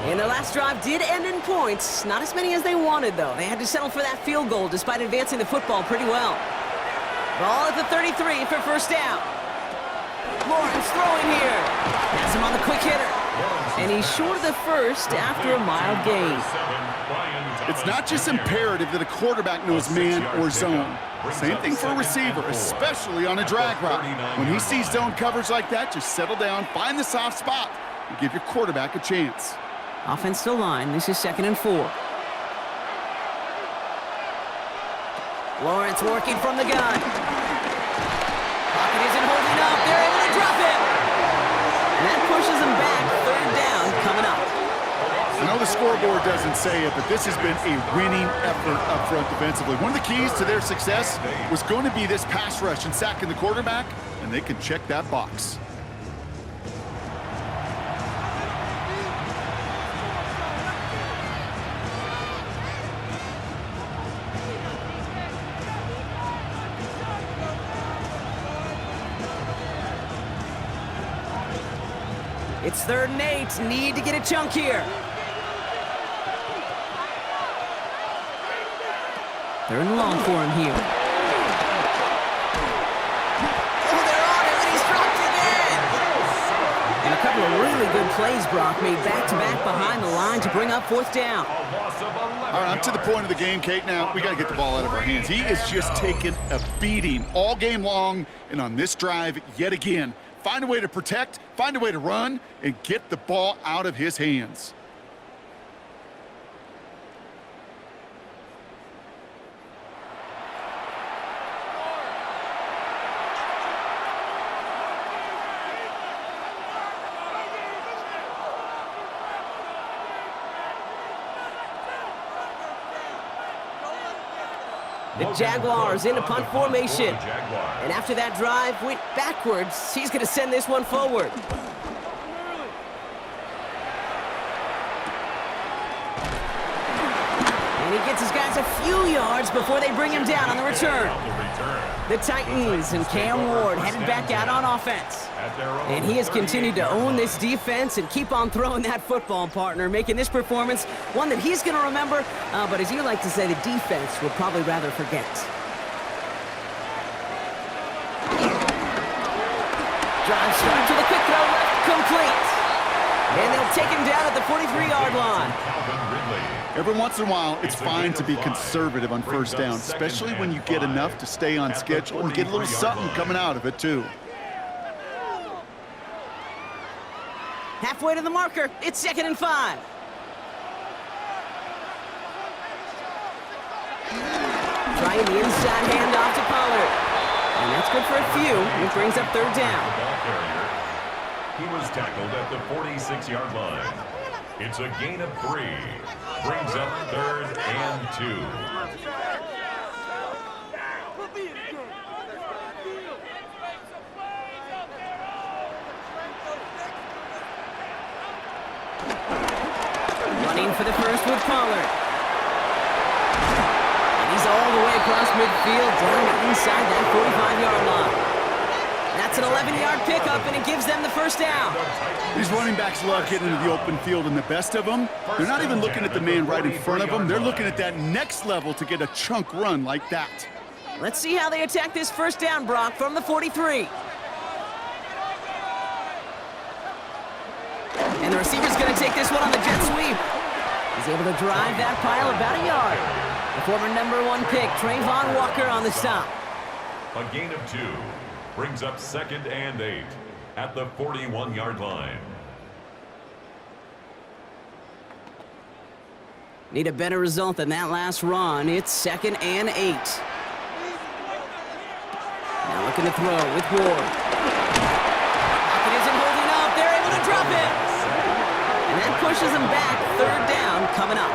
And their last drive did end in points. Not as many as they wanted, though. They had to settle for that field goal despite advancing the football pretty well. Ball at the 33 for first down. Lawrence throwing here. Has him on the quick hitter. And he's short of the first after a mild gain. It's not just imperative that a quarterback knows man or zone. Same thing for a receiver, especially on a drag route. When he sees zone coverage like that, just settle down, find the soft spot, and give your quarterback a chance. Offensive line, this is 2nd and 4. Lawrence working from the gun. Pocket isn't holding up. They're able to drop him. And that pushes him back. 3rd down coming up. I know the scoreboard doesn't say it, but this has been a winning effort up front defensively. One of the keys to their success was going to be this pass rush and sacking the quarterback, and they can check that box. It's 3rd and 8. Need to get a chunk here. 3rd and long for him here. Oh, they're on him, and he's dropped again. And a couple of really good plays, Brock, made back-to-back behind the line to bring up 4th down. All right, I'm to the point of the game, Kate. Now, we got to get the ball out of our hands. He is just taking a beating all game long, and on this drive, yet again, find a way to protect, find a way to run, and get the ball out of his hands. The Jaguars into punt formation. And after that drive went backwards, he's going to send this one forward. And he gets his guys a few yards before they bring him down on the return. The Titans and Cam Ward headed back out on offense. And he has continued to own this defense and keep on throwing that football, partner, making this performance one that he's going to remember, but as you like to say, the defense would probably rather forget. Drive start to the quick throw left, complete. And they'll take him down at the 43-yard line. Every once in a while, it's fine to be conservative on first down, especially when you get enough to stay on schedule and get a little something coming out of it, too. Halfway to the marker, it's 2nd and 5. Trying the inside handoff to Pollard. And that's good for a few. It brings up 3rd down. He was tackled at the 46-yard line. It's a gain of 3. Brings up 3rd and 2. Running for the first with Pollard. And he's all the way across midfield down inside that 45-yard line. That's an 11-yard pickup, and it gives them the first down. These running backs love getting into the open field, and the best of them, they're not even looking at the man right in front of them. They're looking at that next level to get a chunk run like that. Let's see how they attack this first down, Brock, from the 43. And the receiver's going to take this one on the jet sweep. He's able to drive that pile about a yard. The former #1 pick, Trayvon Walker, on the stop. A gain of 2 brings up 2nd and 8 at the 41-yard line. Need a better result than that last run. It's 2nd and 8. Now looking to throw with Ward. Pocket isn't holding up. They're able to drop it. And that pushes them back. 3rd down coming up.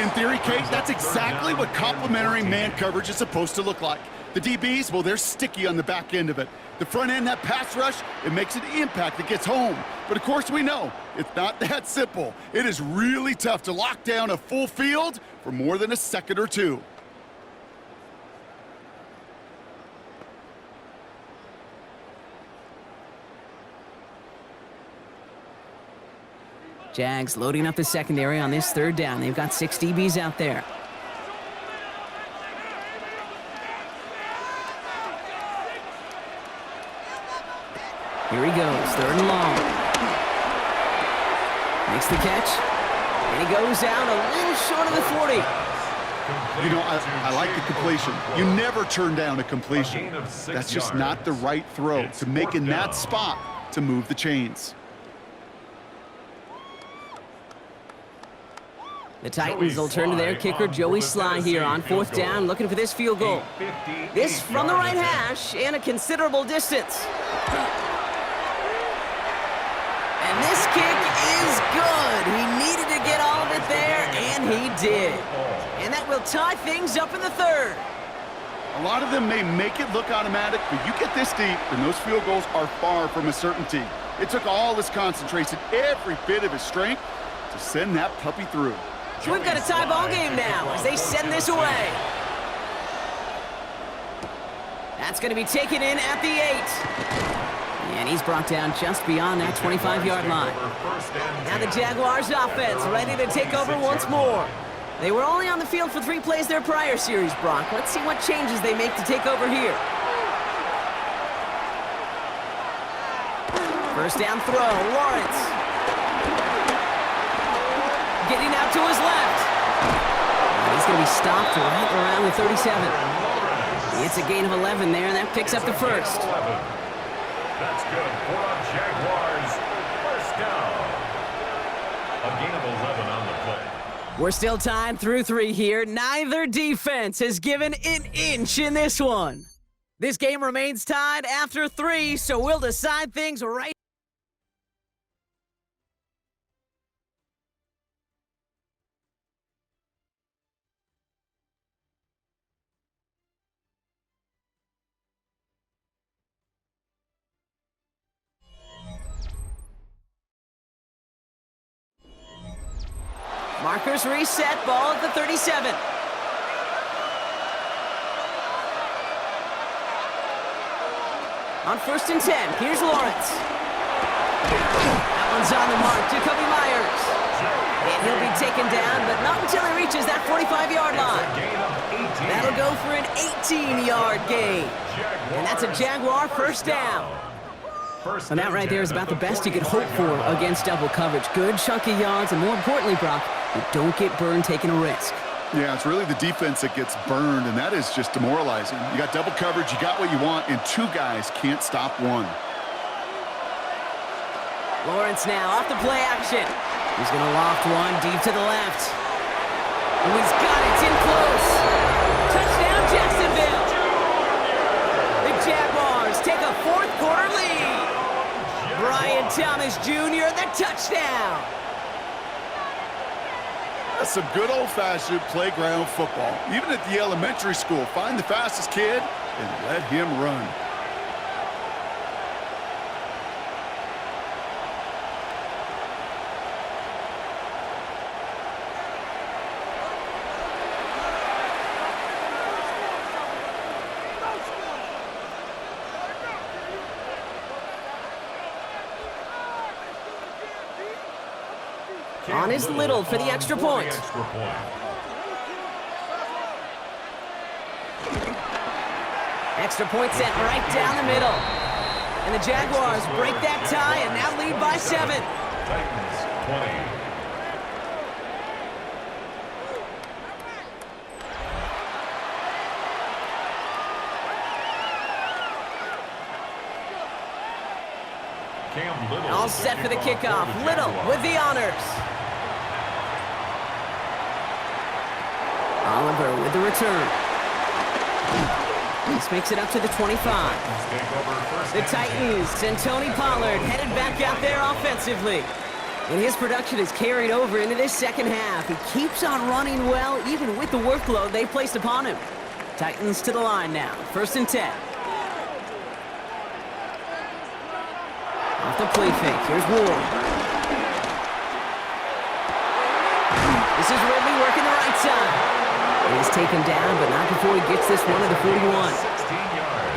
In theory, Kate, that's exactly what complementary man coverage is supposed to look like. The DBs, well, they're sticky on the back end of it. The front end, that pass rush, it makes an impact that gets home. But of course we know, it's not that simple. It is really tough to lock down a full field for more than a second or two. Jags loading up the secondary on this 3rd down. They've got 6 DBs out there. Here he goes, 3rd and long. Makes the catch, and he goes out a little short of the 40. You know, I like the completion. You never turn down a completion. That's just not the right throw to make in that spot to move the chains. The Titans will turn to their kicker, Joey Sly, here on 4th down, looking for this field goal. This from the right hash and a considerable distance. And this kick is good. He needed to get all of it there, and he did. And that will tie things up in the 3rd. A lot of them may make it look automatic, but you get this deep, and those field goals are far from a certainty. It took all his concentration, every bit of his strength, to send that puppy through. So we've got a tie ball game now as they send this away. That's going to be taken in at the 8. And he's brought down just beyond that 25-yard line. Now the Jaguars offense ready to take over once more. They were only on the field for 3 plays their prior series, Brock. Let's see what changes they make to take over here. First down throw, Lawrence. Getting out to his left. And he's going to be stopped right around the 37. It's a gain of 11 there, and that picks up the first. That's good for our Jaguars. First down. A gain of 11 on the play. We're still tied through 3 here. Neither defense has given an inch in this one. This game remains tied after 3, so we'll decide things right. Markers reset, ball at the 37. On 1st and 10, here's Lawrence. That one's on the mark, Jacoby Myers. And he'll be taken down, but not until he reaches that 45-yard line. That'll go for an 18-yard gain. And that's a Jaguar first down. And that right there is about the best you could hope for against double coverage. Good chunky yards, and more importantly, Brock, you don't get burned taking a risk. Yeah, it's really the defense that gets burned, and that is just demoralizing. You got double coverage, you got what you want, and 2 guys can't stop one. Lawrence now off the play action. He's going to loft one deep to the left. And he's got it. It's in close. Touchdown, Jacksonville. The Jaguars take a 4th quarter lead. Brian Thomas Jr., the touchdown. That's some good old-fashioned playground football. Even at the elementary school, find the fastest kid and let him run. On is Little for the extra point. Extra point sent right down the middle. And the Jaguars break that tie and now lead by 7. Titans 20. All set for the kickoff. Little with the honors. Oliver with the return. This makes it up to the 25. The Titans and Tony Pollard headed back out there offensively. And his production is carried over into this second half. He keeps on running well, even with the workload they placed upon him. Titans to the line now. 1st and 10. Off the play fake. Here's Ward. This is Ridley working the right side. He's taken down, but not before he gets this one to the 41.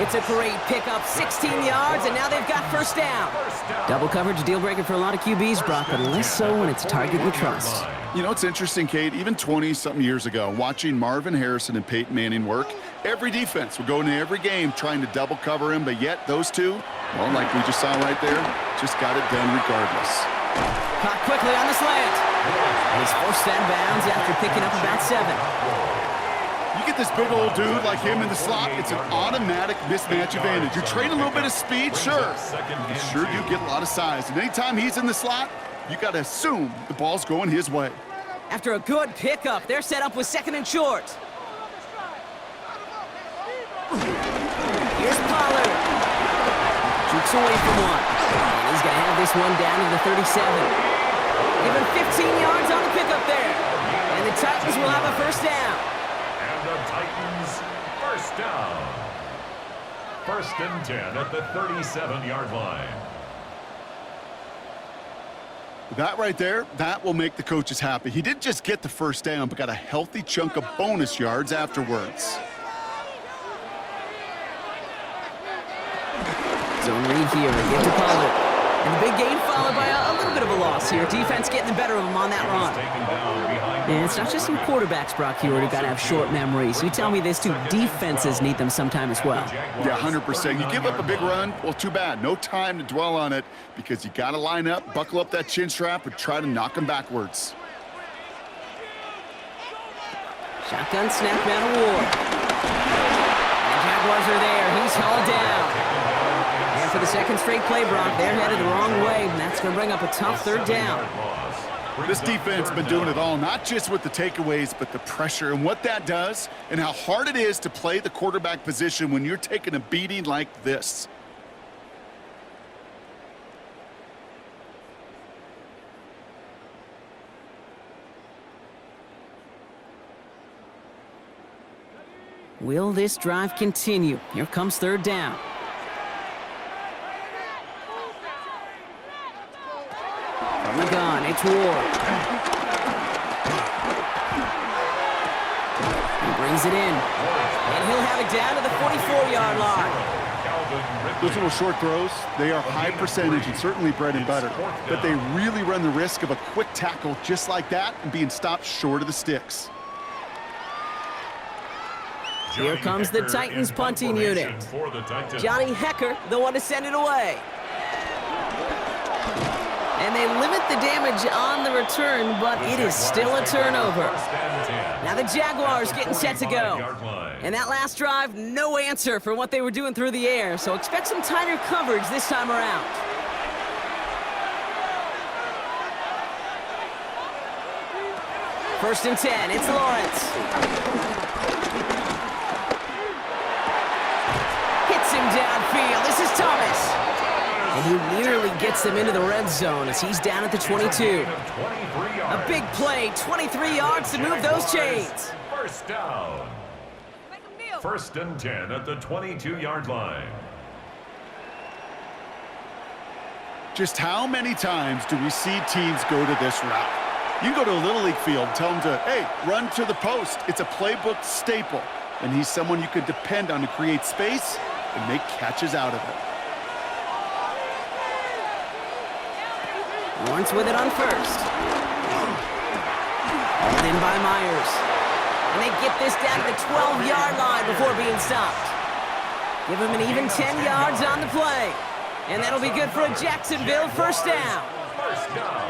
It's a great pickup, 16 yards, and now they've got 1st down. Double coverage, deal breaker for a lot of QBs, Brock, but less so when it's a target you trust. You know, it's interesting, Kate, even 20-something years ago, watching Marvin Harrison and Peyton Manning work, every defense would go into every game trying to double cover him, but yet those two, well, like we just saw right there, just got it done regardless. Caught quickly on the slant. And he's forced out of bounds after picking up about 7. You get this big old dude like him in the slot, it's an automatic mismatch advantage. You trade a little bit of speed, sure. You sure do get a lot of size. And anytime he's in the slot, you got to assume the ball's going his way. After a good pickup, they're set up with 2nd and short. Here's Pollard. Jukes away from one. And he's going to have this one down to the 37. Give him 15 yards on the pickup there. And the Titans will have a 1st down. And the Titans 1st down. 1st and 10 at the 37-yard line. That right there, that will make the coaches happy. He didn't just get the 1st down, but got a healthy chunk of bonus yards afterwards. Zone read here again to Pollard. And the big gain followed by a little bit of a loss here. Defense getting the better of him on that run. And it's not just some quarterbacks, Brock, here who got to have short memories. You tell me this too, defenses need them sometime as well. Yeah, 100%. You give up a big run, well, too bad. No time to dwell on it because you got to line up, buckle up that chin strap, and try to knock them backwards. Shotgun snap out of Ward. And the Jaguars are there. He's hauled down. And for the 2nd straight play, Brock, they're headed the wrong way, and that's going to bring up a tough 3rd down. This defense has been doing it all, not just with the takeaways, but the pressure and what that does and how hard it is to play the quarterback position when you're taking a beating like this. Will this drive continue? Here comes 3rd down. From the gun, it's Ward. He brings it in. And he'll have it down to the 44-yard line. Those little short throws, they are high percentage and certainly bread and butter, but they really run the risk of a quick tackle just like that and being stopped short of the sticks. Here comes the Titans punting unit. Johnny Hecker, the one to send it away. And they limit the damage on the return, but it is still a turnover. Now the Jaguars getting set to go. And that last drive, no answer for what they were doing through the air, so expect some tighter coverage this time around. First and 10, it's Lawrence. Hits him downfield. This is Thomas. And he nearly gets them into the red zone as he's down at the 22. A big play, 23 yards to move those chains. 1st down. 1st and 10 at the 22-yard line. Just how many times do we see teams go to this route? You can go to a Little League field and tell them to, hey, run to the post. It's a playbook staple. And he's someone you could depend on to create space and make catches out of it. Lawrence with it on 1st. Hauled in by Myers. And they get this down to the 12-yard line before being stopped. Give him an even 10 yards on the play. And that'll be good for a Jacksonville first down.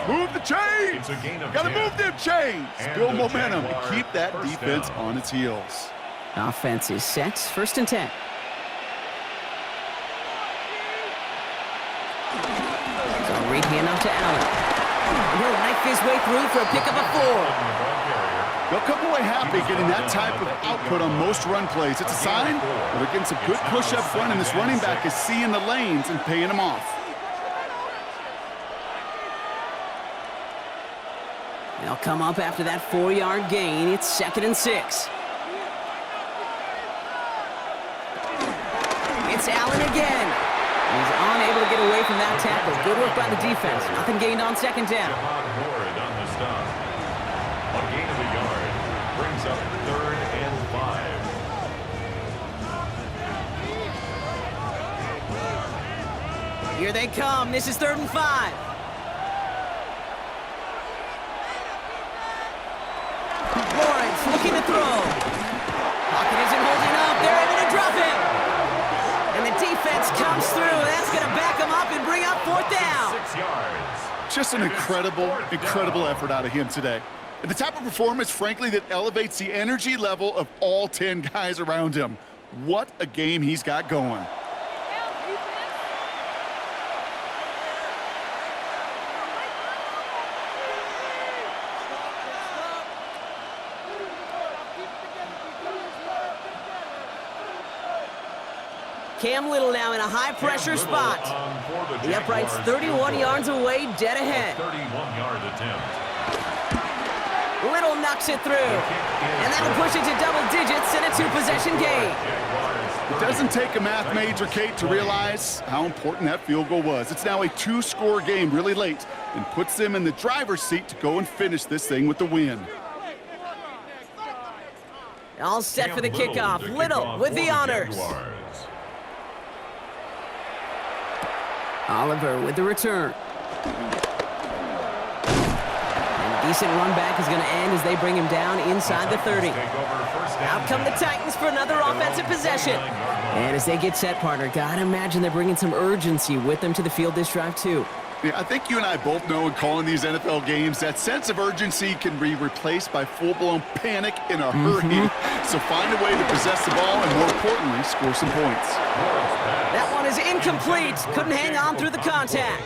Move the chains! Gotta move them chains! Build momentum and keep that defense on its heels. Offense is set. First and 10. So Reed handoff to Allen. And he'll knife his way through for a pickup of 4. They'll come away happy getting that type of output on most run plays. It's a sign that they're getting some good push up front, and this running back is seeing the lanes and paying them off. They'll come up after that 4-yard gain. It's 2nd and 6. It's Allen again. He's unable to get away from that tackle. Good work by the defense. Nothing gained on 2nd down. A gain of a yard brings up 3rd and 5. Here they come. This is 3rd and 5. Lawrence looking to throw. Pocket isn't holding up. They're able to drop him. And the defense comes through. That's going to back him up and bring up 4th down. 6 yards. Just an incredible effort out of him today. And the type of performance, frankly, that elevates the energy level of all 10 guys around him. What a game he's got going. Cam Little now in a high-pressure spot. The upright's 31 yards away, dead ahead. 31-yard attempt. Little knocks it through. And that'll push it to double digits in a 2-possession game. It doesn't take a math major, Kate, to realize how important that field goal was. It's now a 2-score game really late and puts them in the driver's seat to go and finish this thing with the win. All set for the kickoff. Little with the honors. Oliver with the return. And a decent run back is going to end as they bring him down inside the 30. Out come the Titans for another offensive possession. And as they get set, partner, gotta imagine they're bringing some urgency with them to the field this drive, too. Yeah, I think you and I both know in calling these NFL games that sense of urgency can be replaced by full-blown panic in a hurry. So find a way to possess the ball and, more importantly, score some points. That one is incomplete. Couldn't hang on through the contact.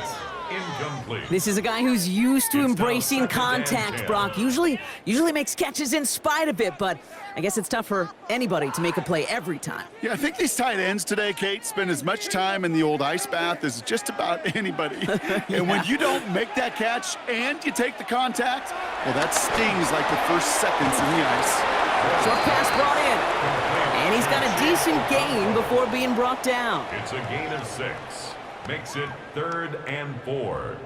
Incomplete. This is a guy who's used to embracing contact, Brock. Usually makes catches in spite of it, but I guess it's tough for anybody to make a play every time. Yeah, I think these tight ends today, Kate, spend as much time in the old ice bath as just about anybody. And when you don't make that catch and you take the contact, well, that stings like the first seconds in the ice. Short pass brought in. And he's got a decent gain before being brought down. It's a gain of 6. Makes it 3rd and 4.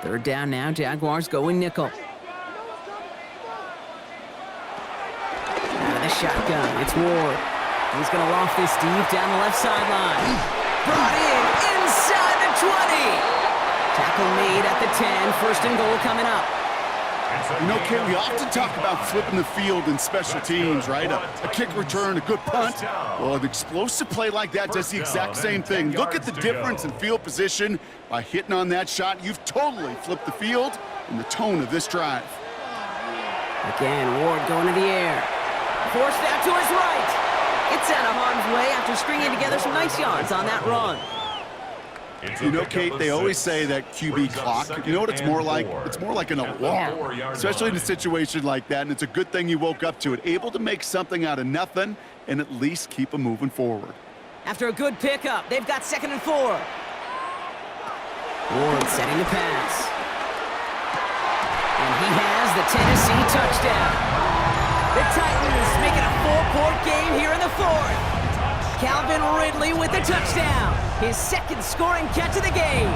Third down now, Jaguars going nickel. Out of the shotgun, it's Ward. He's going to loft this deep down the left sideline. Brought in inside the 20. Tackle made at the 10, 1st and goal coming up. You know, Kate, we often talk about flipping the field in special teams, right? A kick return, a good punt. Well, an explosive play like that does the exact same thing. Look at the difference in field position. By hitting on that shot, you've totally flipped the field and the tone of this drive. Again, Ward going to the air. Forced out to his right. It's out of harm's way after stringing together some nice yards on that run. You know, Kate, they always say that QB clock. You know what it's more like? It's more like an alarm, especially in a situation like that, and it's a good thing you woke up to it, able to make something out of nothing and at least keep them moving forward. After a good pickup, they've got 2nd and 4. Ward setting the pass. And he has the Tennessee touchdown. The Titans make it a 4-point game here in the 4th. Calvin Ridley with the touchdown. His 2nd scoring catch of the game.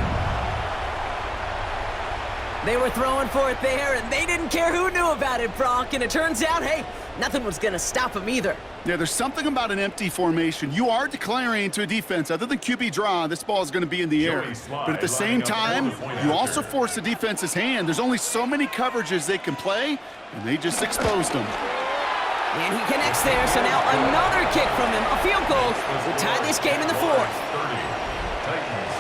They were throwing for it there, and they didn't care who knew about it, Brock. And it turns out, hey, nothing was going to stop them either. Yeah, there's something about an empty formation. You are declaring to a defense, other than QB draw, this ball is going to be in the air. But at the same time, you also force the defense's hand. There's only so many coverages they can play, and they just exposed them. And he connects there, so now another kick from him. A field goal will tie this game in the fourth. 30, Titans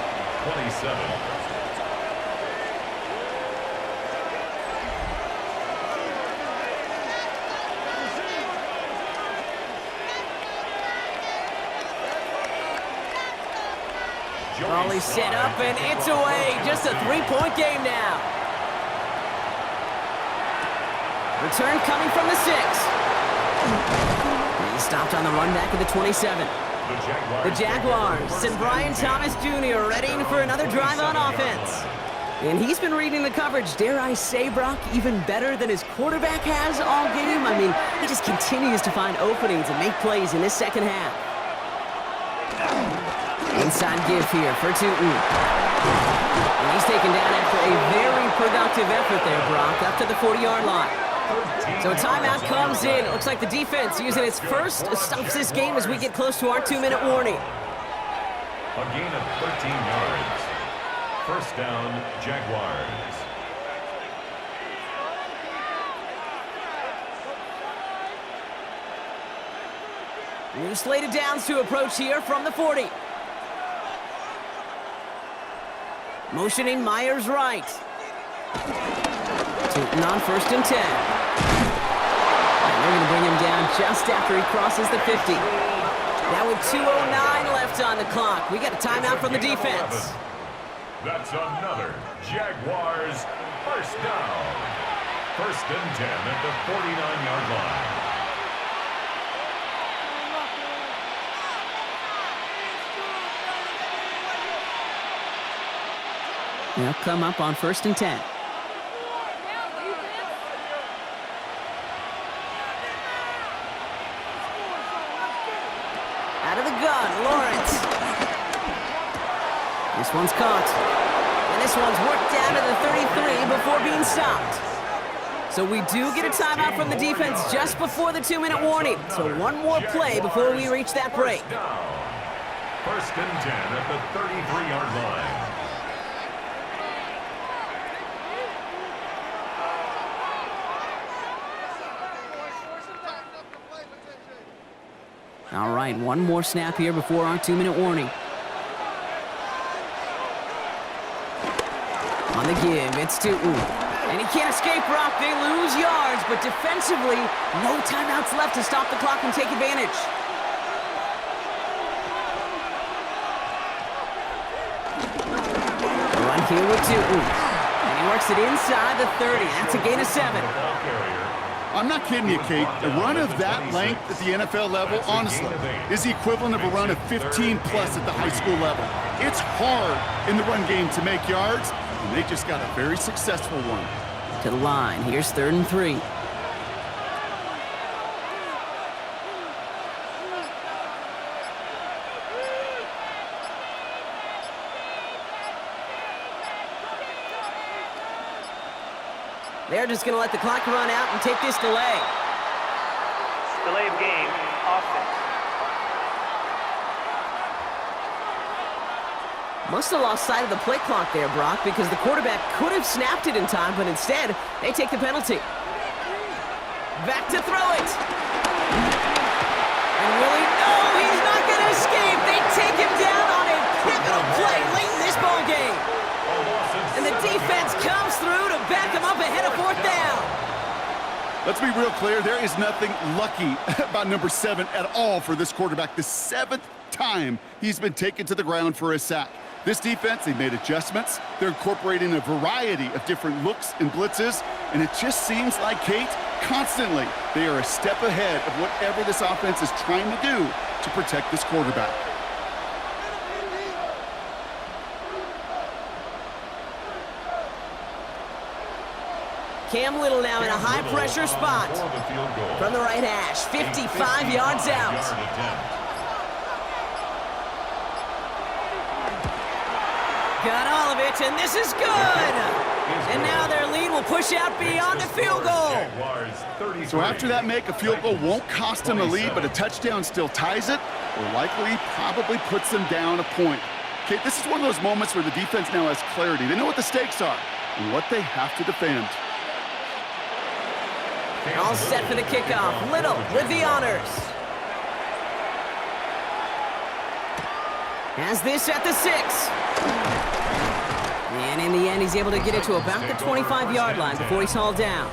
27. Volley set up, and it's away. Just a three-point game now. Return coming from the 6. He stopped on the run back of the 27. The Jaguars and Brian Thomas Jr. readying for another drive on offense. And he's been reading the coverage, dare I say, Brock, even better than his quarterback has all game. I mean, he just continues to find openings and make plays in this second half. Inside give here for Tootin. And he's taken down after a very productive effort there, Brock, up to the 40-yard line. So a timeout comes in. It looks like the defense using its first stops this game as we get close to our 2-minute warning. A gain of 13 yards. First down, Jaguars. New slated downs to approach here from the 40. Motioning Myers right. Tootin on 1st and 10. And they're going to bring him down just after he crosses the 50. Now with 2:09 left on the clock, we got a timeout from the defense. That's another Jaguars first down. 1st and 10 at the 49-yard line. They'll come up on 1st and 10. Out of the gun, Lawrence. This one's caught. And this one's worked down to the 33 before being stopped. So we do get a timeout from the defense just before the 2-minute warning. So one more play before we reach that break. 1st and 10 at the 33-yard line. All right, one more snap here before our 2-minute warning. On the give, it's Tootin. And he can't escape, Brock. They lose yards, but defensively, no timeouts left to stop the clock and take advantage. Run here with Tootin. And he works it inside the 30. That's a gain of 7. I'm not kidding you, Kate. A run of that length at the NFL level, honestly, is the equivalent of a run of 15-plus at the high school level. It's hard in the run game to make yards, and they just got a very successful one. To the line. Here's 3rd and 3. They're just going to let the clock run out and take this delay. Delay of game, offense. Must have lost sight of the play clock there, Brock, because the quarterback could have snapped it in time, but instead, they take the penalty. Back to throw it. And Willie, no, he's not going to escape. They take him down on a pivotal play late in this ball game. And the defense comes through to back him up ahead of 4th down. Let's be real clear. There is nothing lucky about number 7 at all for this quarterback. The 7th time he's been taken to the ground for a sack. This defense, they made adjustments. They're incorporating a variety of different looks and blitzes, and it just seems like, Kate, constantly they are a step ahead of whatever this offense is trying to do to protect this quarterback. Cam Little now in a high-pressure spot from the right hash, 55 yards out. Got all of it, and this is good. And now their lead will push out beyond the field goal. So after that make, a field goal won't cost them the lead, but a touchdown still ties it, or likely probably puts them down a point. Okay, this is one of those moments where the defense now has clarity. They know what the stakes are and what they have to defend. All set for the kickoff. Little with the honors. Has this at the 6. And in the end, he's able to get it to about the 25-yard line before he's hauled down.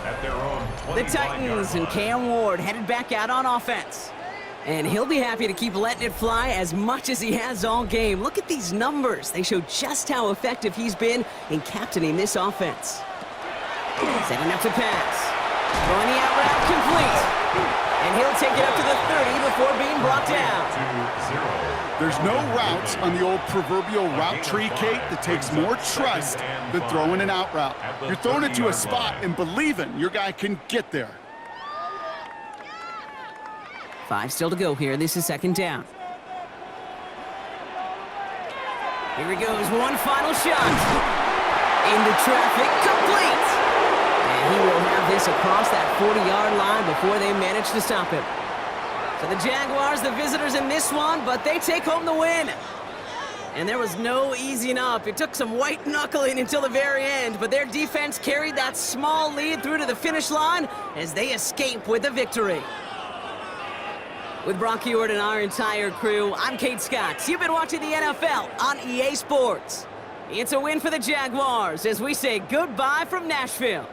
The Titans and Cam Ward headed back out on offense. And he'll be happy to keep letting it fly as much as he has all game. Look at these numbers. They show just how effective he's been in captaining this offense. Setting up to pass. Throwing the out route complete. And he'll take it up to the 30 before being brought down. There's no routes on the old proverbial route tree, Kate, that takes more trust than throwing an out route. You're throwing it to a spot and believing your guy can get there. 5 still to go here. This is second down. Here he goes. One final shot. Into traffic. Complete. And he will have this across that 40-yard line before they manage to stop him. So the Jaguars, the visitors in this one, but they take home the win. And there was no easing up. It took some white knuckling until the very end, but their defense carried that small lead through to the finish line as they escape with the victory. With Brock Heward and our entire crew, I'm Kate Scott. You've been watching the NFL on EA Sports. It's a win for the Jaguars as we say goodbye from Nashville.